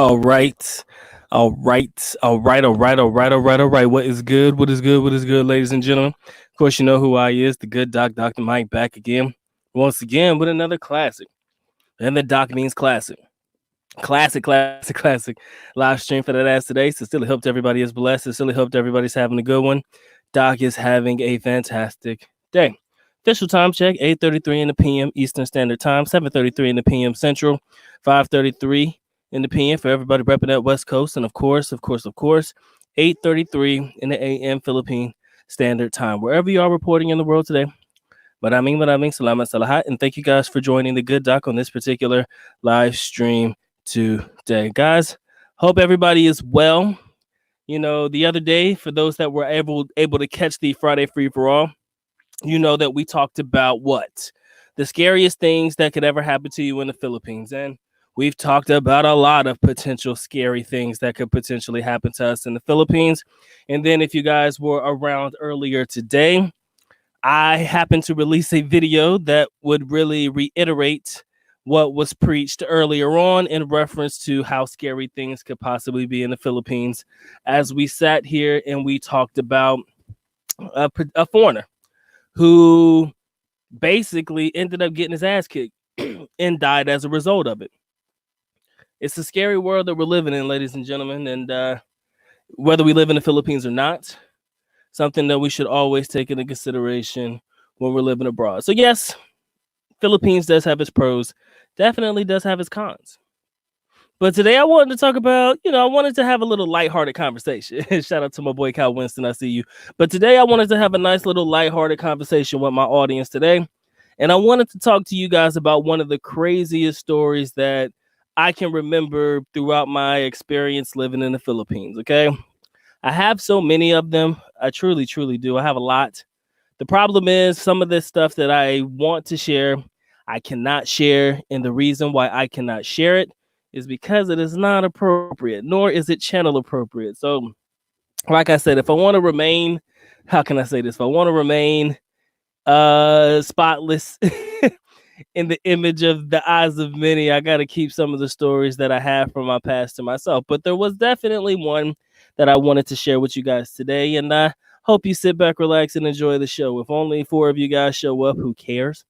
All right. All right. All right. All right. All right. All right. All right. What is good? What is good? What is good, ladies and gentlemen? Of course, you know who I is, the good doc, Dr. Mike, back again. Once again with another classic. And the doc means classic. Classic live stream for that ass today. So still hope everybody is blessed. So still hope everybody's having a good one. Doc is having a fantastic day. Official time check, 8:33 in the p.m. Eastern Standard Time, 7:33 in the p.m. Central, 5:33 in the p.m. for everybody repping that West Coast. And of course, 8:33 in the a.m. Philippine Standard Time. Wherever you are reporting in the world today, salamat salahat. And thank you guys for joining the good doc on this particular live stream today. Guys, hope everybody is well. You know, the other day, for those that were able to catch the Friday Free for All, you know that we talked about what? The scariest things that could ever happen to you in the Philippines. And we've talked about a lot of potential scary things that could potentially happen to us in the Philippines. And then if you guys were around earlier today, I happened to release a video that would really reiterate what was preached earlier on in reference to how scary things could possibly be in the Philippines, as we sat here and we talked about a foreigner who basically ended up getting his ass kicked and died as a result of it. It's a scary world that we're living in, ladies and gentlemen, and whether we live in the Philippines or not, something that we should always take into consideration when we're living abroad. So yes, Philippines does have its pros, definitely does have its cons. But today I wanted to talk about, I wanted to have a little lighthearted conversation. Shout out to my boy Kyle Winston, I see you. But today I wanted to have a nice little lighthearted conversation with my audience today. And I wanted to talk to you guys about one of the craziest stories that I can remember throughout my experience living in the Philippines, okay? I have so many of them. I truly do. I have a lot. The problem is some of this stuff that I want to share, I cannot share. And the reason why I cannot share it is because it is not appropriate, nor is it channel appropriate. So, like I said, if I want to remain, how can I say this? If I want to remain spotless in the image of the eyes of many, I got to keep some of the stories that I have from my past to myself. But there was definitely one that I wanted to share with you guys today. And I hope you sit back, relax, and enjoy the show. If only 4 of you guys show up, who cares?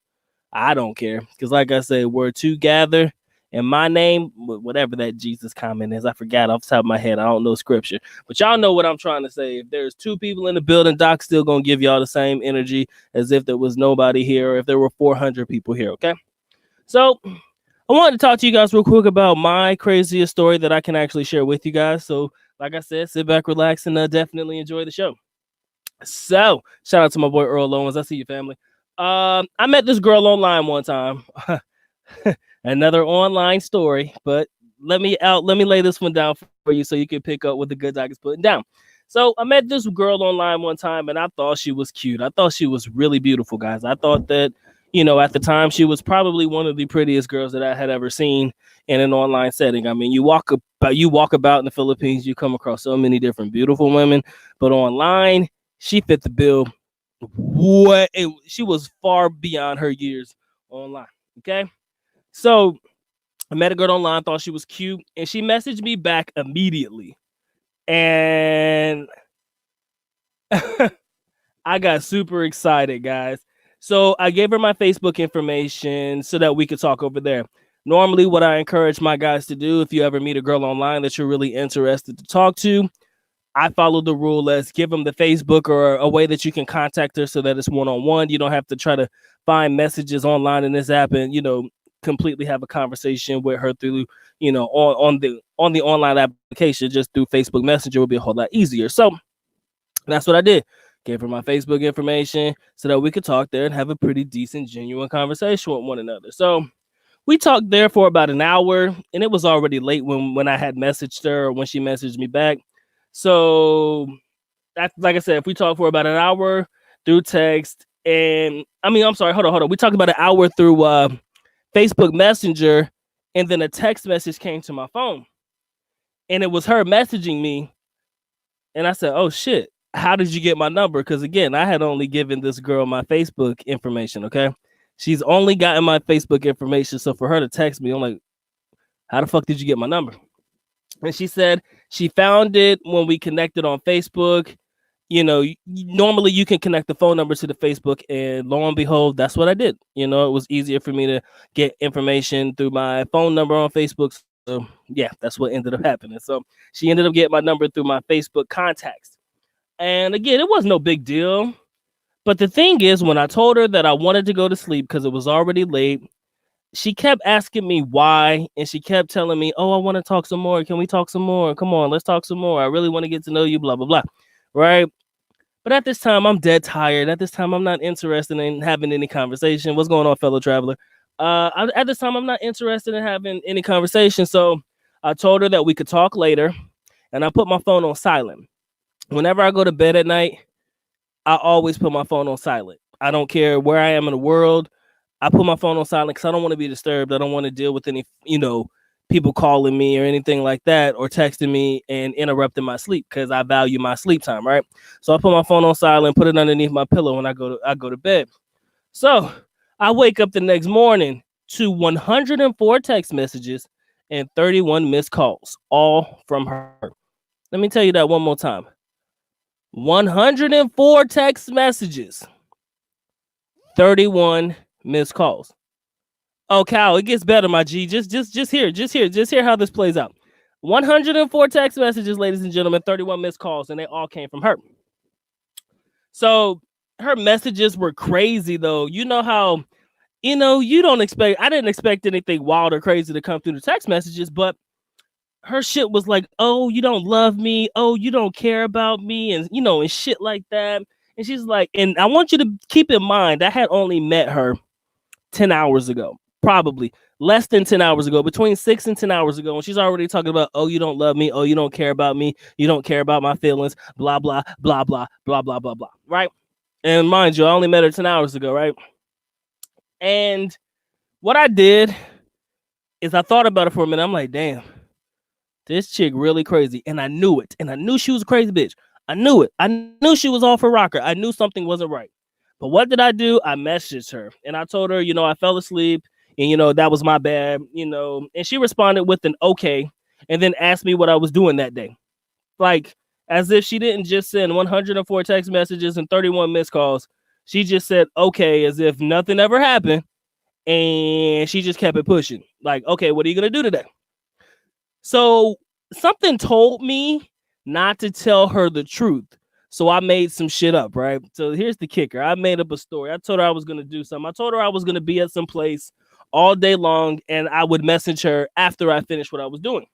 I don't care. Because like I said, we're together in my name, whatever that Jesus comment is. I forgot off the top of my head. I don't know scripture. But y'all know what I'm trying to say. If there's 2 people in the building, Doc's still going to give y'all the same energy as if there was nobody here or if there were 400 people here, okay? So I wanted to talk to you guys real quick about my craziest story that I can actually share with you guys. So like I said, sit back, relax, and definitely enjoy the show. So shout out to my boy Earl Owens. I see you, family. I met this girl online one time. Another online story, but let me lay this one down for you so you can pick up what the good doc is putting down. So I met this girl online one time and I thought she was cute. I thought she was really beautiful, guys. I thought that, at the time she was probably one of the prettiest girls that I had ever seen in an online setting. I mean, you walk about in the Philippines, you come across so many different beautiful women, but online she fit the bill. She was far beyond her years online. Okay. So I met a girl online, thought she was cute, and she messaged me back immediately. And I got super excited, guys. So I gave her my Facebook information so that we could talk over there. Normally, what I encourage my guys to do, if you ever meet a girl online that you're really interested to talk to, I follow the rule. Let's give them the Facebook or a way that you can contact her so that it's one-on-one. You don't have to try to find messages online in this app and, completely have a conversation with her through, on the online application. Just through Facebook Messenger would be a whole lot easier. So that's what I did. Gave her my Facebook information so that we could talk there and have a pretty decent, genuine conversation with one another. So we talked there for about an hour, and it was already late when I had messaged her or when she messaged me back. So that's, like I said, if we talked for about an hour through text, and hold on. We talked about an hour through Facebook Messenger, and then a text message came to my phone, and it was her messaging me. And I said, oh shit, how did you get my number? Because again, I had only given this girl my Facebook information. Okay. She's only gotten my Facebook information. So for her to text me, I'm like, how the fuck did you get my number? And she said she found it when we connected on Facebook. Normally you can connect the phone number to the Facebook, and lo and behold, that's what I did. It was easier for me to get information through my phone number on Facebook. So yeah, that's what ended up happening. So she ended up getting my number through my Facebook contacts. And again, it was no big deal. But the thing is, when I told her that I wanted to go to sleep because it was already late, she kept asking me why, and she kept telling me, "Oh, I want to talk some more. Can we talk some more? Come on, let's talk some more. I really want to get to know you, blah, blah, blah." Right? But at this time, I'm dead tired. At this time, I'm not interested in having any conversation. What's going on, fellow traveler? At this time, I'm not interested in having any conversation. So I told her that we could talk later, and I put my phone on silent. Whenever I go to bed at night, I always put my phone on silent. I don't care where I am in the world. I put my phone on silent because I don't want to be disturbed. I don't want to deal with any, people calling me or anything like that, or texting me and interrupting my sleep, because I value my sleep time, right? So I put my phone on silent, put it underneath my pillow when I go to bed. So I wake up the next morning to 104 text messages and 31 missed calls, all from her. Let me tell you that one more time. 104 text messages, 31 missed calls. Oh, Cal, it gets better, my G. Just hear how this plays out. 104 text messages, ladies and gentlemen, 31 missed calls, and they all came from her. So her messages were crazy, though. You know how, I didn't expect anything wild or crazy to come through the text messages, but her shit was like, "Oh, you don't love me. Oh, you don't care about me," and and shit like that. And she's like, and I want you to keep in mind, I had only met her 10 hours ago, probably less than 10 hours ago, between 6 and 10 hours ago. And she's already talking about, "Oh, you don't love me. Oh, you don't care about me. You don't care about my feelings, blah, blah, blah, blah, blah, blah, blah, blah." Right? And mind you, I only met her 10 hours ago, right? And what I did is I thought about it for a minute. I'm like, damn, this chick really crazy. And I knew it. And I knew she was a crazy bitch. I knew it. I knew she was off her rocker. I knew something wasn't right. But what did I do? I messaged her and I told her, I fell asleep and, that was my bad, and she responded with an okay, and then asked me what I was doing that day. Like, as if she didn't just send 104 text messages and 31 missed calls. She just said okay, as if nothing ever happened. And she just kept it pushing. Like, okay, what are you going to do today? So something told me not to tell her the truth. So I made some shit up, right? So here's the kicker. I made up a story. I told her I was going to do something. I told her I was going to be at some place all day long, and I would message her after I finished what I was doing.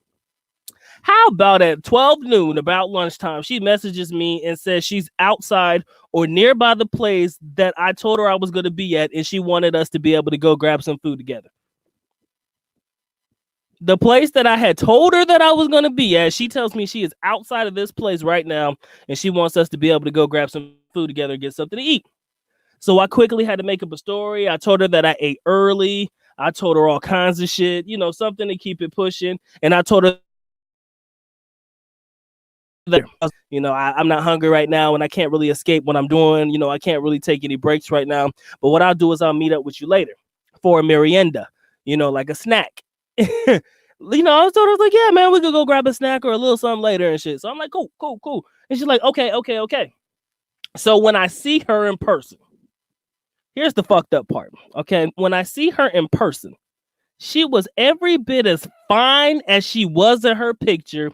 How about at 12 noon, about lunchtime, she messages me and says she's outside or nearby the place that I told her I was going to be at, and she wanted us to be able to go grab some food together. The place that I had told her that I was going to be at, she tells me she is outside of this place right now, and she wants us to be able to go grab some food together and get something to eat. So I quickly had to make up a story. I told her that I ate early. I told her all kinds of shit, something to keep it pushing. And I told her that, I'm not hungry right now, and I can't really escape what I'm doing. I can't really take any breaks right now. But what I'll do is I'll meet up with you later for a merienda, like a snack. I was told, I was like, yeah, man, we could go grab a snack or a little something later and shit. So I'm like, cool. And she's like, okay. So when I see her in person, here's the fucked up part. Okay. When I see her in person, she was every bit as fine as she was in her picture,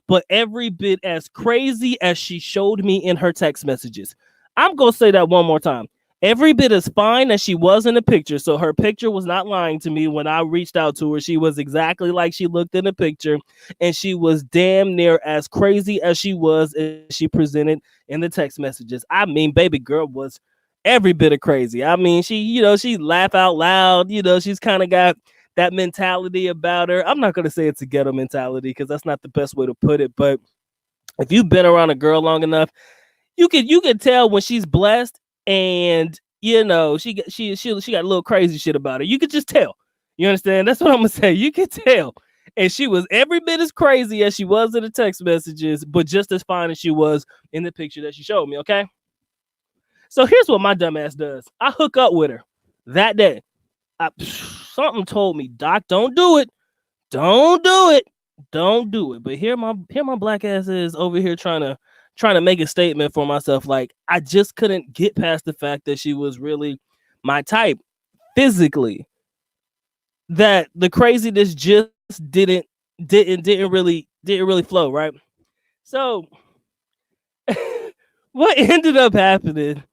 but every bit as crazy as she showed me in her text messages. I'm going to say that one more time. Every bit as fine as she was in the picture. So her picture was not lying to me. When I reached out to her, she was exactly like she looked in the picture. And she was damn near as crazy as she was as she presented in the text messages. I mean, baby girl was every bit of crazy. I mean, she laugh out loud. She's kind of got that mentality about her. I'm not going to say it's a ghetto mentality because that's not the best way to put it. But if you've been around a girl long enough, you can tell when she's blessed. And she got a little crazy shit about her. You could just tell. You understand? That's what I'm gonna say. You could tell. And she was every bit as crazy as she was in the text messages, but just as fine as she was in the picture that she showed me. Okay. So here's what my dumb ass does. I hook up with her that day. Something told me, Doc, don't do it. Don't do it. Don't do it. But here my black ass is over here trying to make a statement for myself. Like, I just couldn't get past the fact that she was really my type physically. That the craziness just didn't really flow, right? So what ended up happening,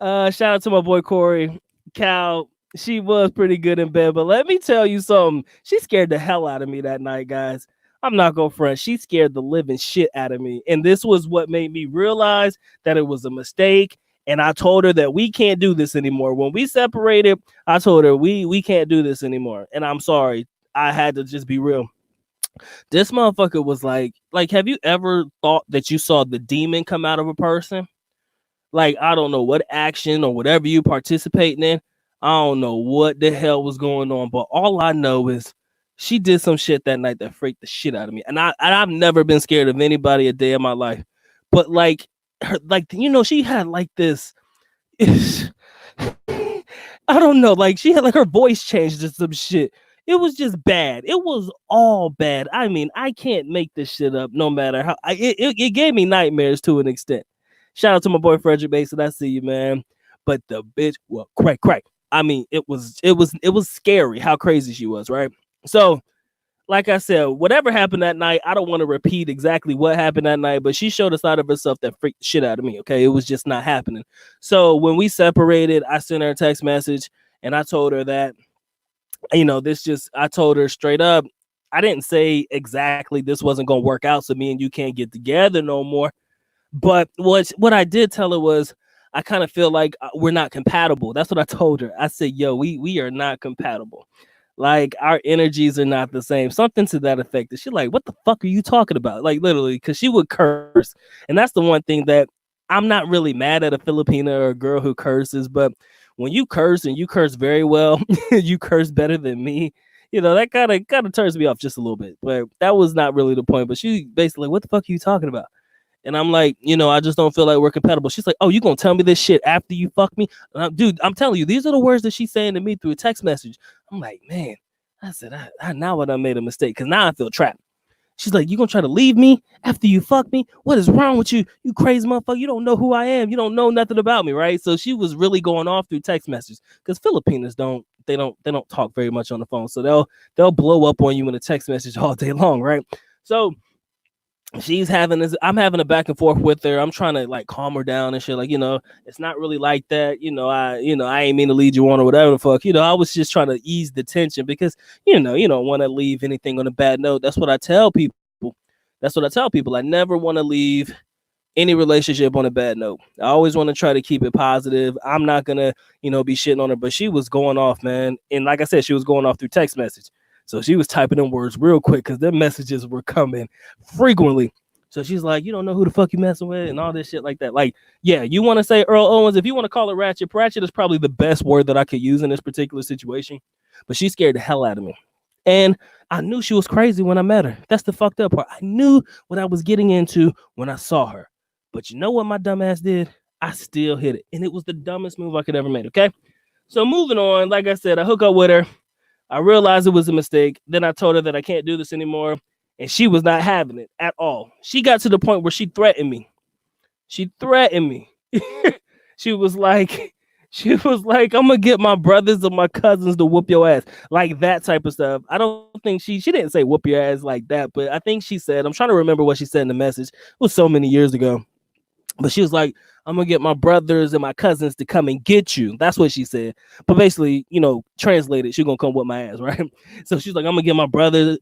shout out to my boy Corey. Cal, she was pretty good in bed, but let me tell you something. She scared the hell out of me that night, guys. I'm not gonna front. She scared the living shit out of me. And this was what made me realize that it was a mistake. And I told her that we can't do this anymore. When we separated, I told her we can't do this anymore. And I'm sorry. I had to just be real. This motherfucker was like, have you ever thought that you saw the demon come out of a person? Like, I don't know what action or whatever you participating in. I don't know what the hell was going on, but all I know is she did some shit that night that freaked the shit out of me. And I've never been scared of anybody a day in my life. But like her, like, she had like this I don't know, like she had like her voice changed to some shit. It was just bad. It was all bad. I mean, I can't make this shit up no matter how. It gave me nightmares to an extent. Shout out to my boy Frederick Mason. I see you, man. But the bitch, well, crack. I mean, it was scary how crazy she was, right? So, like I said, whatever happened that night, I don't want to repeat exactly what happened that night, but she showed a side of herself that freaked the shit out of me. Okay, it was just not happening. So when we separated, I sent her a text message and I told her that, I told her straight up. I didn't say exactly this wasn't gonna work out, so me and you can't get together no more. But what I did tell her was, I kind of feel like we're not compatible. That's what I told her. I said, yo, we are not compatible. Like, our energies are not the same. Something to that effect. And she's like, what the fuck are you talking about? Like, literally, because she would curse. And that's the one thing that I'm not really mad at a Filipina or a girl who curses, but when you curse and you curse very well, you curse better than me. That kind of turns me off just a little bit. But that was not really the point. But she basically, what the fuck are you talking about? And I'm like, I just don't feel like we're compatible. She's like, oh, you gonna tell me this shit after you fuck me? Dude, I'm telling you, these are the words that she's saying to me through a text message. I'm like, man, I said, I now I done made a mistake because now I feel trapped. She's like, you gonna try to leave me after you fuck me? What is wrong with you? You crazy motherfucker. You don't know who I am. You don't know nothing about me, right? So she was really going off through text messages because Filipinos don't talk very much on the phone. So they'll blow up on you in a text message all day long, right? So she's having this, I'm having a back and forth with her. I'm trying to like calm her down and shit. Like, it's not really like that. I ain't mean to lead you on or whatever the fuck. I was just trying to ease the tension because, you don't want to leave anything on a bad note. That's what I tell people. I never want to leave any relationship on a bad note. I always want to try to keep it positive. I'm not gonna, be shitting on her, but she was going off, man. And like I said, she was going off through text message. So she was typing in words real quick because their messages were coming frequently. So she's like, you don't know who the fuck you messing with and all this shit like that. Like, yeah, you want to say Earl Owens, if you want to call it ratchet, ratchet is probably the best word that I could use in this particular situation. But she scared the hell out of me. And I knew she was crazy when I met her. That's the fucked up part. I knew what I was getting into when I saw her. But you know what my dumb ass did? I still hit it. And it was the dumbest move I could ever make, okay? So moving on, like I said, I hook up with her. I realized it was a mistake. Then I told her that I can't do this anymore. And she was not having it at all. She got to the point where she threatened me. She was like, I'm gonna get my brothers and my cousins to whoop your ass. Like that type of stuff. I don't think she didn't say whoop your ass like that, but I think she said, I'm trying to remember what she said in the message. It was so many years ago. But she was like, I'm gonna get my brothers and my cousins to come and get you. That's what she said. But basically, translated, she's gonna come with my ass, right? So she's like, I'm gonna get my brother.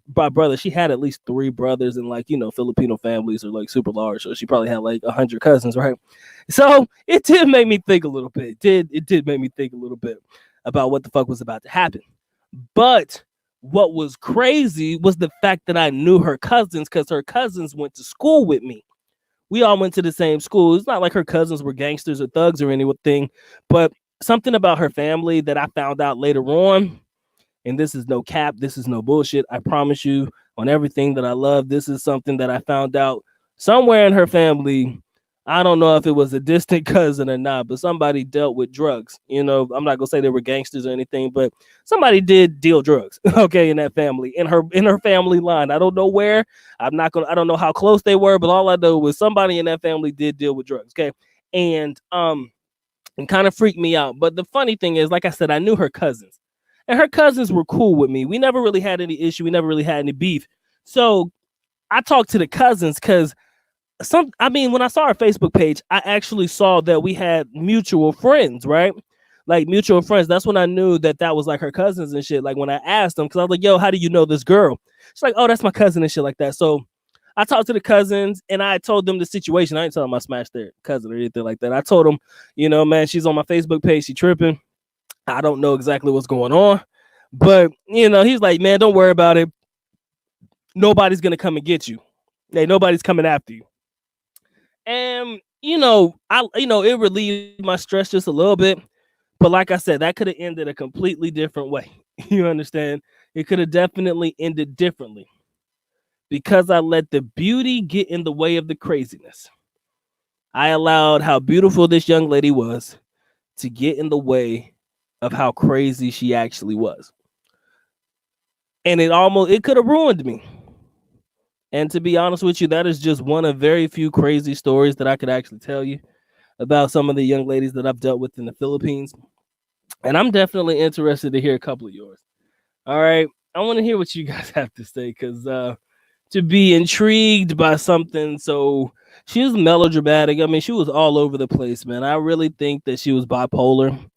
She had at least 3 brothers, and Filipino families are like super large, so she probably had like 100 cousins, right? So it did make me think a little bit. It did make me think a little bit about what the fuck was about to happen. But what was crazy was the fact that I knew her cousins because her cousins went to school with me. We all went to the same school. It's not like her cousins were gangsters or thugs or anything, but something about her family that I found out later on, and this is no cap, this is no bullshit. I promise you on everything that I love, this is something that I found out somewhere in her family. I don't know if it was a distant cousin or not, but somebody dealt with drugs. You know, I'm not gonna say they were gangsters or anything, but somebody did deal drugs. Okay, in that family, in her family line. I don't know where. I don't know how close they were, but all I know was somebody in that family did deal with drugs. Okay, and and kind of freaked me out. But the funny thing is, like I said, I knew her cousins, and her cousins were cool with me. We never really had any issue. We never really had any beef. So I talked to the cousins because when I saw our Facebook page, I actually saw that we had mutual friends, right? Like mutual friends. That's when I knew that was like her cousins and shit. Like when I asked them, because I was like, yo, how do you know this girl? She's like, oh, that's my cousin and shit like that. So I talked to the cousins and I told them the situation. I didn't tell them I smashed their cousin or anything like that. I told them, man, she's on my Facebook page. She tripping. I don't know exactly what's going on. But, he's like, man, don't worry about it. Nobody's going to come and get you. Hey, nobody's coming after you. And, it relieved my stress just a little bit. But like I said, that could have ended a completely different way. You understand? It could have definitely ended differently because I let the beauty get in the way of the craziness. I allowed how beautiful this young lady was to get in the way of how crazy she actually was. And it could have ruined me. And to be honest with you, that is just one of very few crazy stories that I could actually tell you about some of the young ladies that I've dealt with in the Philippines. And I'm definitely interested to hear a couple of yours. All right. I want to hear what you guys have to say because to be intrigued by something. So she was melodramatic. I mean, she was all over the place, man. I really think that she was bipolar.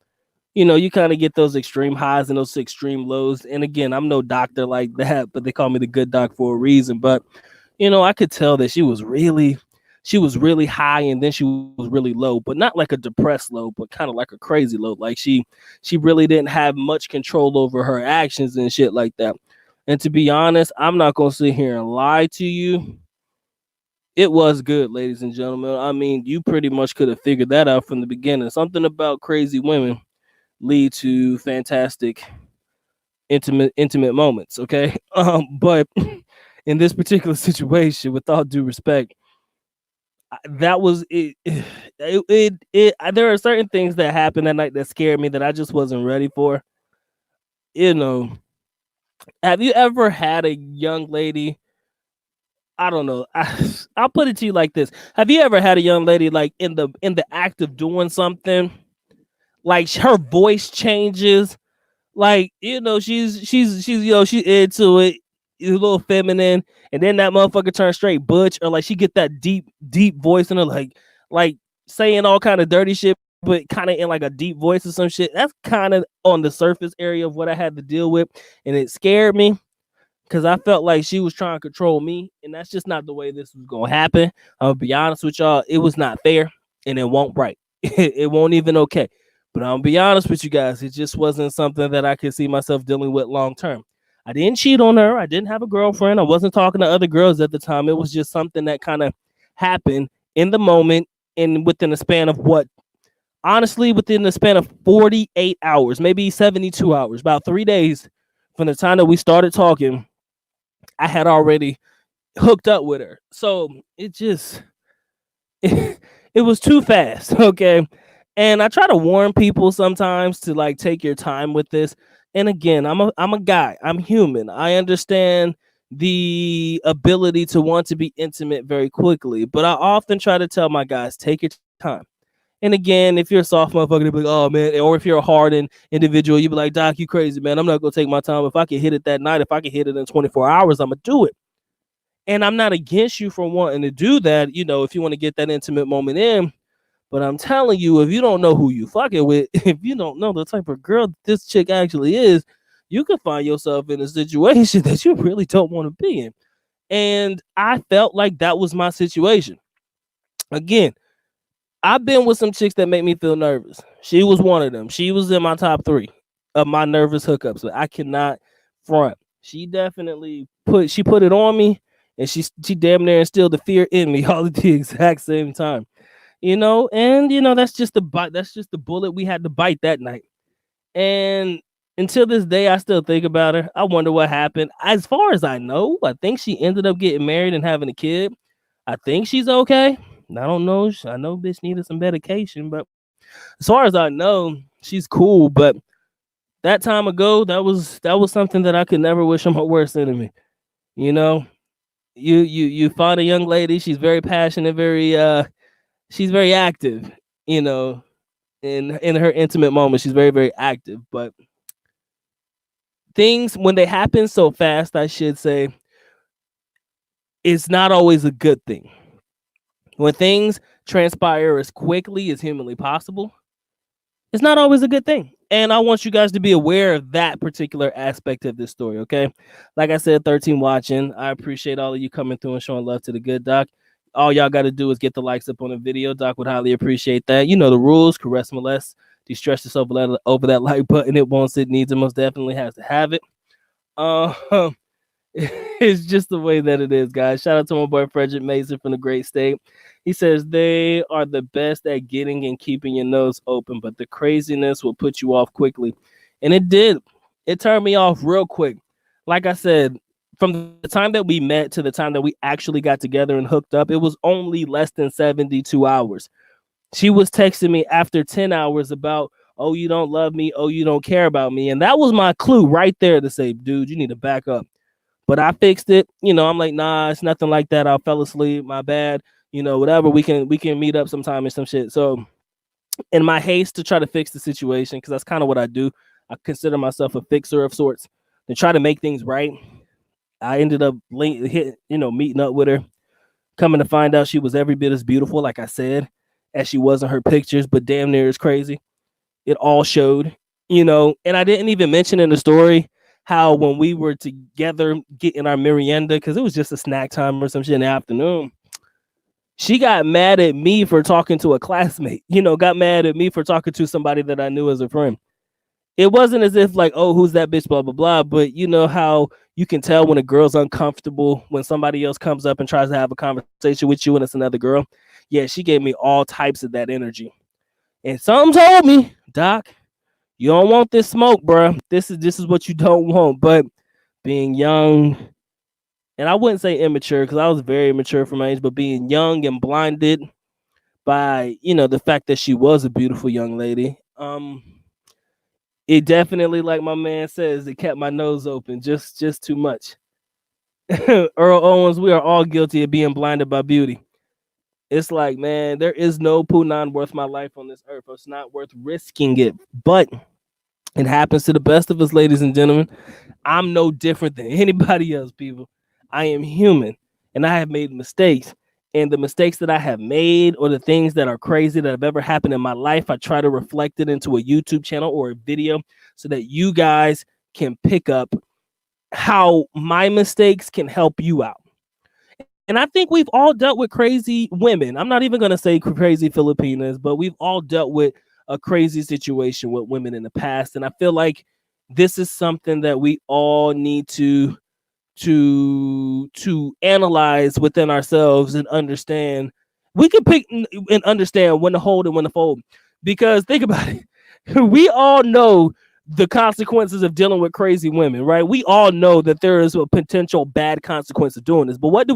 You kind of get those extreme highs and those extreme lows. And again, I'm no doctor like that, but they call me the good doc for a reason. But, I could tell that she was really high and then she was really low, but not like a depressed low, but kind of like a crazy low. Like she really didn't have much control over her actions and shit like that. And to be honest, I'm not going to sit here and lie to you. It was good, ladies and gentlemen. I mean, you pretty much could have figured that out from the beginning. Something about crazy women lead to fantastic intimate moments, okay? But in this particular situation, with all due respect, that was it. There are certain things that happened that night that scared me that I just wasn't ready for. Have you ever had a young lady? I don't know. I'll put it to you like this: have you ever had a young lady like in the act of doing something, like her voice changes, like she's into it, a little feminine, and then that motherfucker turns straight butch, or like she get that deep voice in her, like saying all kind of dirty shit, but kind of in like a deep voice or some shit. That's kind of on the surface area of what I had to deal with, and it scared me because I felt like she was trying to control me, and that's just not the way this was gonna happen. I'll be honest with y'all, it was not fair, and it won't right. It won't even okay. But I'll be honest with you guys, it just wasn't something that I could see myself dealing with long term. I didn't cheat on her. I didn't have a girlfriend. I wasn't talking to other girls at the time. It was just something that kind of happened in the moment and within the span of within the span of 48 hours, maybe 72 hours, about 3 days from the time that we started talking, I had already hooked up with her. So it just, it was too fast. Okay. And I try to warn people sometimes to like take your time with this. And again, I'm a guy. I'm human. I understand the ability to want to be intimate very quickly, but I often try to tell my guys, take your time. And again, if you're a soft motherfucker, they'll be like, oh man, or if you're a hardened individual, you'll be like, Doc, you crazy, man. I'm not gonna take my time. If I can hit it that night, if I can hit it in 24 hours, I'm gonna do it. And I'm not against you for wanting to do that, if you want to get that intimate moment in. But I'm telling you, if you don't know who you fucking with, if you don't know the type of girl this chick actually is, you could find yourself in a situation that you really don't want to be in. And I felt like that was my situation. Again, I've been with some chicks that make me feel nervous. She was one of them. She was in my top 3 of my nervous hookups. But I cannot front. She definitely put it on me, and she damn near instilled the fear in me all at the exact same time. That's just the bullet we had to bite that night. And until this day, I still think about her. I wonder what happened. As far as I know, I think she ended up getting married and having a kid. I think she's okay. I don't know. I know bitch needed some medication, but as far as I know, she's cool. But that time ago, that was something that I could never wish on my worst enemy. You know, you find a young lady. She's very passionate, she's very active. You know, in her intimate moments, she's very very active. But things when they happen so fast, I should say, it's not always a good thing. When things transpire as quickly as humanly possible, it's not always a good thing. And I want you guys to be aware of that particular aspect of this story, okay? Like I said, 13 watching. I appreciate all of you coming through and showing love to the good doc. All y'all got to do is get the likes up on the video. Doc would highly appreciate that. You know the rules. Caress, molest, de-stress yourself over that like button. It wants it, needs it, most definitely has to have it. It's just the way that it is, guys. Shout out to my boy Frederick Mason from the great state. He says they are the best at getting and keeping your nose open, but the craziness will put you off quickly. And it did. It turned me off real quick. Like I said, from the time that we met to the time that we actually got together and hooked up, it was only less than 72 hours. She was texting me after 10 hours about, oh, you don't love me. Oh, you don't care about me. And that was my clue right there to say, dude, you need to back up. But I fixed it. You know, I'm like, nah, it's nothing like that. I fell asleep. My bad. You know, whatever. We can meet up sometime and some shit. So in my haste to try to fix the situation, because that's kind of what I do, I consider myself a fixer of sorts, to try to make things right. I ended up meeting up with her. Coming to find out, she was every bit as beautiful, like I said, as she was in her pictures, but damn near as crazy. It all showed, you know, and I didn't even mention in the story how when we were together getting our merienda, because it was just a snack time or some shit in the afternoon, she got mad at me for talking to a classmate, you know, got mad at me for talking to somebody that I knew as a friend. It wasn't as if like, oh, who's that bitch, blah, blah, blah. But you know how you can tell when a girl's uncomfortable when somebody else comes up and tries to have a conversation with you and it's another girl. Yeah, she gave me all types of that energy. And something told me, Doc, you don't want this smoke, bro. This is what you don't want. But being young, and I wouldn't say immature because I was very immature for my age, but being young and blinded by, you know, the fact that she was a beautiful young lady, it definitely, like my man says, it kept my nose open just too much. Earl Owens, we are all guilty of being blinded by beauty. It's like, man, there is no Punan worth my life on this earth. It's not worth risking it. But it happens to the best of us, ladies and gentlemen. I'm no different than anybody else, people. I am human, and I have made mistakes. And the mistakes that I have made, or the things that are crazy that have ever happened in my life, I try to reflect it into a YouTube channel or a video so that you guys can pick up how my mistakes can help you out. And I think we've all dealt with crazy women. I'm not even going to say crazy Filipinas, but we've all dealt with a crazy situation with women in the past. And I feel like this is something that we all need to analyze within ourselves and understand. We can pick and understand when to hold and when to fold. Because think about it. We all know the consequences of dealing with crazy women, right? We all know that there is a potential bad consequence of doing this, but what do?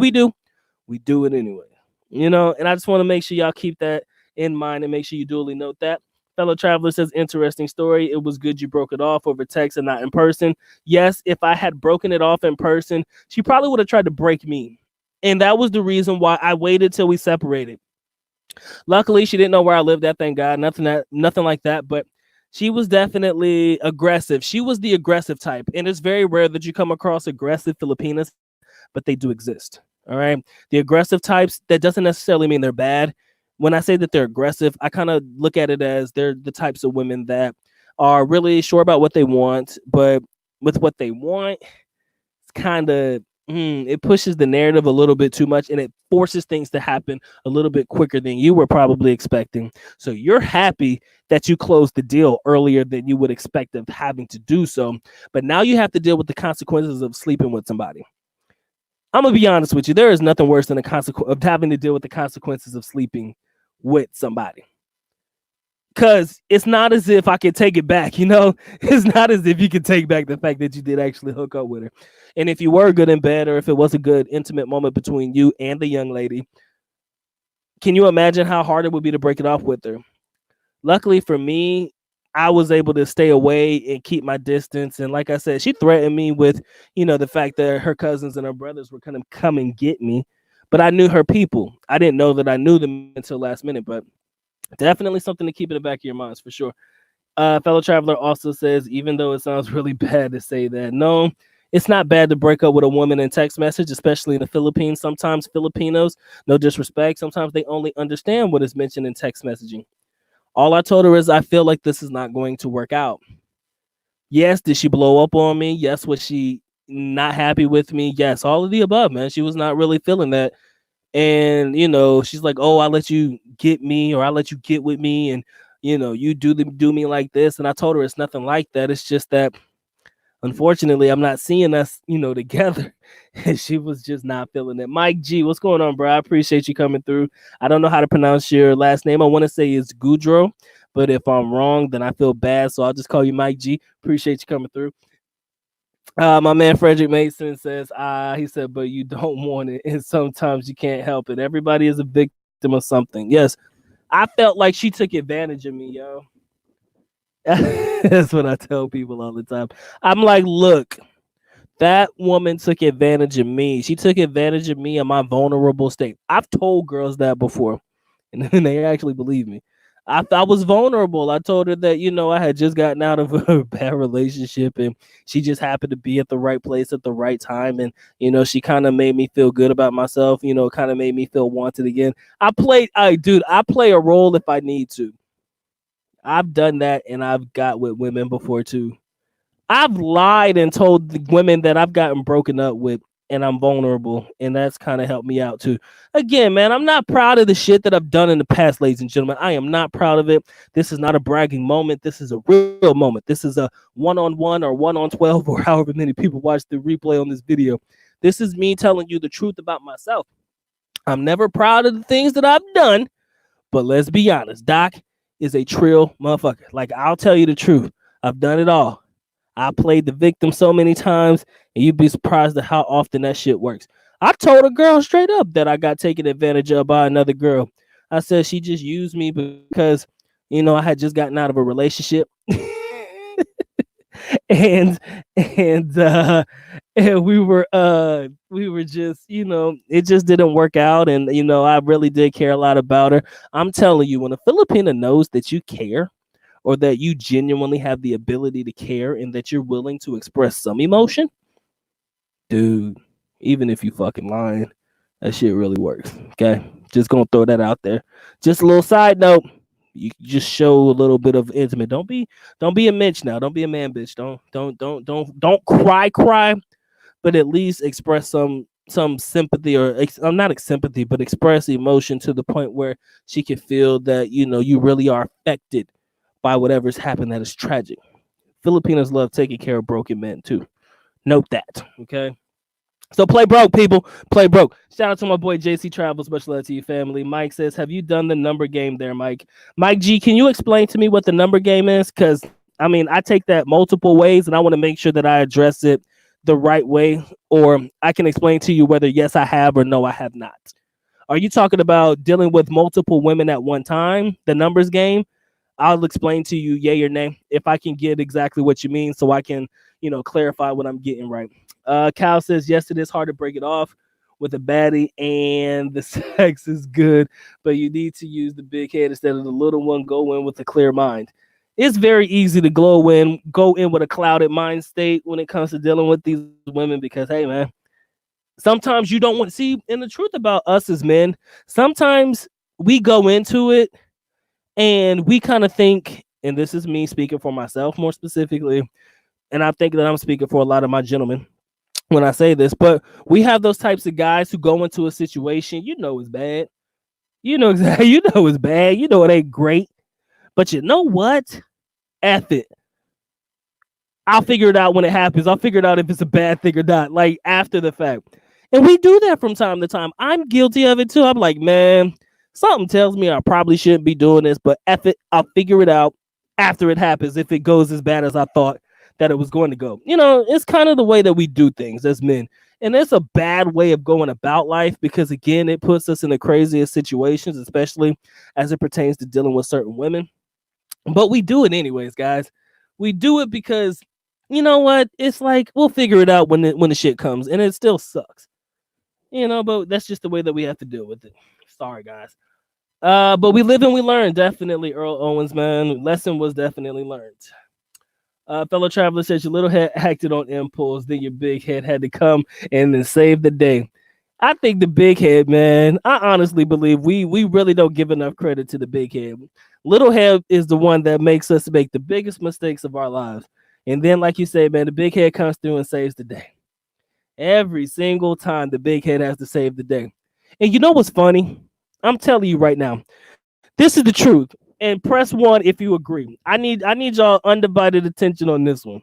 We do it anyway, you know? And I just want to make sure y'all keep that in mind and make sure you duly note that. Fellow Traveler says, interesting story. It was good you broke it off over text and not in person. Yes, if I had broken it off in person, she probably would have tried to break me. And that was the reason why I waited till we separated. Luckily, she didn't know where I lived at, thank God. Nothing like that. But she was definitely aggressive. She was the aggressive type. And it's very rare that you come across aggressive Filipinas, but they do exist. All right. The aggressive types, that doesn't necessarily mean they're bad. When I say that they're aggressive, I kind of look at it as they're the types of women that are really sure about what they want, but with what they want, it's kind of it pushes the narrative a little bit too much, and it forces things to happen a little bit quicker than you were probably expecting. So you're happy that you closed the deal earlier than you would expect of having to do so, but now you have to deal with the consequences of sleeping with somebody. I'm gonna be honest with you. There is nothing worse than the consequence of having to deal with the consequences of sleeping with somebody. Because it's not as if I could take it back, you know? It's not as if you could take back the fact that you did actually hook up with her. And if you were good in bed, or if it was a good intimate moment between you and the young lady, Can you imagine how hard it would be to break it off with her? Luckily for me, I was able to stay away and keep my distance. And like I said, she threatened me with, the fact that her cousins and her brothers were going to come and get me. But I knew her people. I didn't know that I knew them until last minute, but definitely something to keep in the back of your minds for sure. Fellow traveler also says, even though it sounds really bad to say that, no, it's not bad to break up with a woman in text message, especially in the Philippines. Sometimes Filipinos, no disrespect, sometimes they only understand what is mentioned in text messaging. All I told her is, I feel like this is not going to work out. Yes, did she blow up on me? Yes, was she not happy with me? Yes, all of the above, man. She was not really feeling that. And, she's like, oh, I'll let you get me, or I'll let you get with me. And, you do me like this. And I told her it's nothing like that. It's just that, unfortunately, I'm not seeing us, together. And she was just not feeling it. Mike G, what's going on, bro? I appreciate you coming through. I don't know how to pronounce your last name. I want to say it's Goudreau, but if I'm wrong, then I feel bad. So I'll just call you Mike G. Appreciate you coming through. My man Frederick Mason says, he said, but you don't want it, and sometimes you can't help it. Everybody is a victim of something. Yes, I felt like she took advantage of me, yo. That's what I tell people all the time. I'm like, look, that woman took advantage of me. She took advantage of me in my vulnerable state. I've told girls that before, and they actually believe me. I was vulnerable. I told her that, I had just gotten out of a bad relationship, and she just happened to be at the right place at the right time. And, she kind of made me feel good about myself, kind of made me feel wanted again. I play a role if I need to. I've done that, and I've got with women before too. I've lied and told the women that I've gotten broken up with, and I'm vulnerable, and that's kind of helped me out too. Again, man, I'm not proud of the shit that I've done in the past, ladies and gentlemen. I am not proud of it. This is not a bragging moment. This is a real moment. This is a 1-on-1 or 1-on-12 or however many people watch the replay on this video. This is me telling you the truth about myself. I'm never proud of the things that I've done, but let's be honest, Doc is a trill motherfucker. Like, I'll tell you the truth. I've done it all. I played the victim so many times, and you'd be surprised at how often that shit works. I told a girl straight up that I got taken advantage of by another girl. I said she just used me because, I had just gotten out of a relationship. and we were just, it just didn't work out. And, I really did care a lot about her. I'm telling you, when a Filipina knows that you care, or that you genuinely have the ability to care and that you're willing to express some emotion, dude, even if you fucking lying, that shit really works. Okay, just gonna throw that out there. Just a little side note. You just show a little bit of intimate. Don't be a Mitch now. Don't be a man, bitch. Don't cry, but at least express some sympathy, or not sympathy, but express emotion to the point where she can feel that you really are affected by whatever's happened that is tragic. Filipinos love taking care of broken men too. Note that, okay? So play broke, people. Play broke. Shout out to my boy JC Travels. Much love to you, family. Mike says, have you done the number game there, Mike? Mike G, can you explain to me what the number game is? Because, I take that multiple ways, and I want to make sure that I address it the right way, or I can explain to you whether yes, I have, or no, I have not. Are you talking about dealing with multiple women at one time, the numbers game? I'll explain to you yay or nay if I can get exactly what you mean, so I can, clarify what I'm getting right. Cal says, yes, it is hard to break it off with a baddie, and the sex is good, but you need to use the big head instead of the little one. Go in with a clear mind. It's very easy to go in with a clouded mind state when it comes to dealing with these women, because, hey, man, sometimes you don't want to see, and the truth about us as men, sometimes we go into it and we kind of think, and this is me speaking for myself more specifically, and I think that I'm speaking for a lot of my gentlemen when I say this, but we have those types of guys who go into a situation, it's bad. Exactly, it's bad. It ain't great. But you know what? F it. I'll figure it out when it happens. I'll figure it out if it's a bad thing or not, like after the fact. And we do that from time to time. I'm guilty of it too. I'm like, man, something tells me I probably shouldn't be doing this, but F it. I'll figure it out after it happens if it goes as bad as I thought that it was going to go. It's kind of the way that we do things as men. And it's a bad way of going about life because, again, it puts us in the craziest situations, especially as it pertains to dealing with certain women. But we do it anyways, guys. We do it because, you know what? It's like we'll figure it out when the shit comes, and it still sucks. But that's just the way that we have to deal with it. Sorry, guys. But we live and we learn. Definitely, Earl Owens, man. Lesson was definitely learned. Fellow traveler says your little head acted on impulse, then your big head had to come and then save the day. I think the big head, man. I honestly believe we really don't give enough credit to the big head. Little head is the one that makes us make the biggest mistakes of our lives, and then, like you say, man, the big head comes through and saves the day. Every single time, the big head has to save the day. And you know what's funny? I'm telling you right now, this is the truth. And press one if you agree. I need y'all undivided attention on this one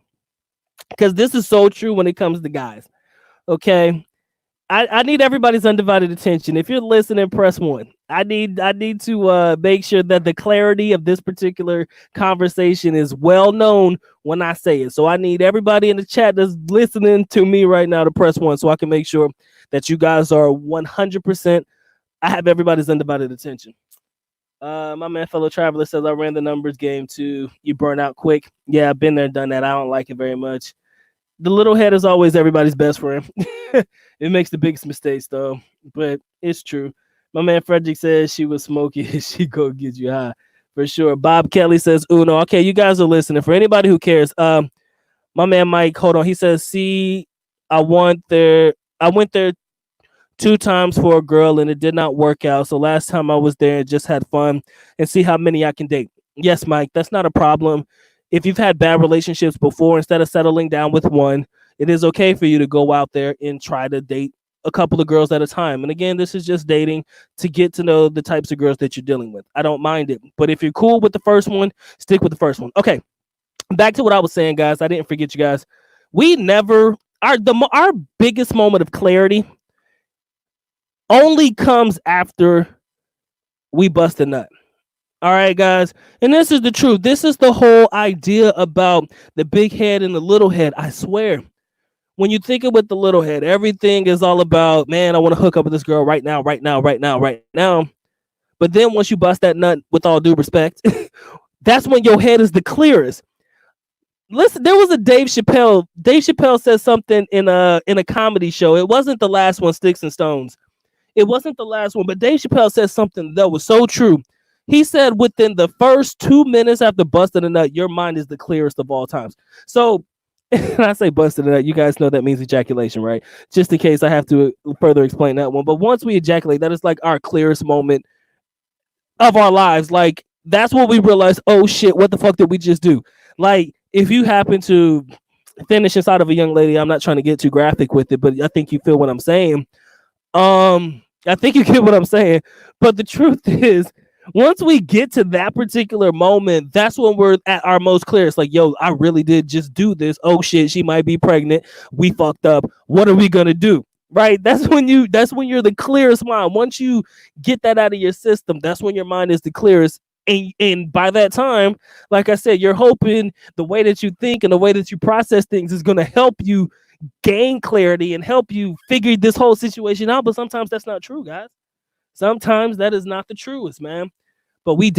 because this is so true when it comes to guys. Okay, I need everybody's undivided attention. If you're listening, press one. I need to make sure that the clarity of this particular conversation is well known when I say it. So I need everybody in the chat that's listening to me right now to press one, so I can make sure that you guys are 100%. I have everybody's undivided attention. My man, fellow traveler says I ran the numbers game too. You burn out quick. Yeah, I've been there, done that. I don't like it very much. The little head is always everybody's best friend. It makes the biggest mistakes though, but it's true. My man Frederick says she was smoky. She go get you high for sure. Bob Kelly says Uno. Okay, you guys are listening. For anybody who cares, my man Mike, hold on. He says, see, I went there 2 times for a girl and it did not work out. So last time I was there and just had fun and see how many I can date. Yes, Mike, that's not a problem. If you've had bad relationships before, instead of settling down with one, it is okay for you to go out there and try to date a couple of girls at a time. And again, this is just dating to get to know the types of girls that you're dealing with. I don't mind it. But if you're cool with the first one, stick with the first one. Okay, back to what I was saying, guys. I didn't forget you guys. We never, our biggest moment of clarity only comes after we bust a nut. All right, guys. And this is the truth. This is the whole idea about the big head and the little head. I swear, when you think of with the little head, everything is all about, man, I want to hook up with this girl right now, right now, right now, right now. But then once you bust that nut, with all due respect, that's when your head is the clearest. Listen, there was a Dave Chappelle. Dave Chappelle said something in a comedy show. It wasn't the last one, Sticks and Stones. It wasn't the last one, but Dave Chappelle said something that was so true. He said within the first 2 minutes after busting a nut, your mind is the clearest of all times. So, and I say busting a nut, you guys know that means ejaculation, right? Just in case I have to further explain that one. But once we ejaculate, that is like our clearest moment of our lives. Like, that's when we realize, oh shit, what the fuck did we just do? Like, if you happen to finish inside of a young lady, I'm not trying to get too graphic with it, but I think you feel what I'm saying. I think you get what I'm saying. But the truth is, once we get to that particular moment, that's when we're at our most clear. It's like, yo, I really did just do this. Oh shit, she might be pregnant. We fucked up. What are we gonna do? Right? That's when you're the clearest mind. Once you get that out of your system, that's when your mind is the clearest. And by that time, like I said, you're hoping the way that you think and the way that you process things is gonna help you gain clarity and help you figure this whole situation out. But sometimes that's not true, guys. Sometimes that is not the truest, man. But we have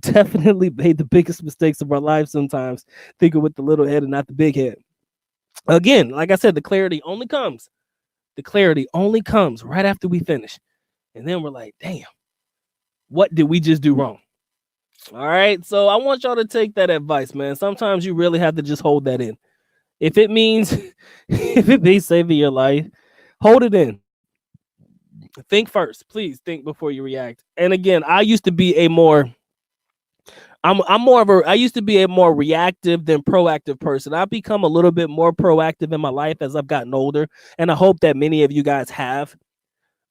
definitely made the biggest mistakes of our lives sometimes, thinking with the little head and not the big head. Again, like I said, the clarity only comes right after we finish. And then we're like, damn, what did we just do wrong? All right. So I want y'all to take that advice, man. Sometimes you really have to just hold that in. If it means saving your life, hold it in. Think first. Please think before you react. And again, I used to be a more reactive than proactive person. I've become a little bit more proactive in my life as I've gotten older, and I hope that many of you guys have.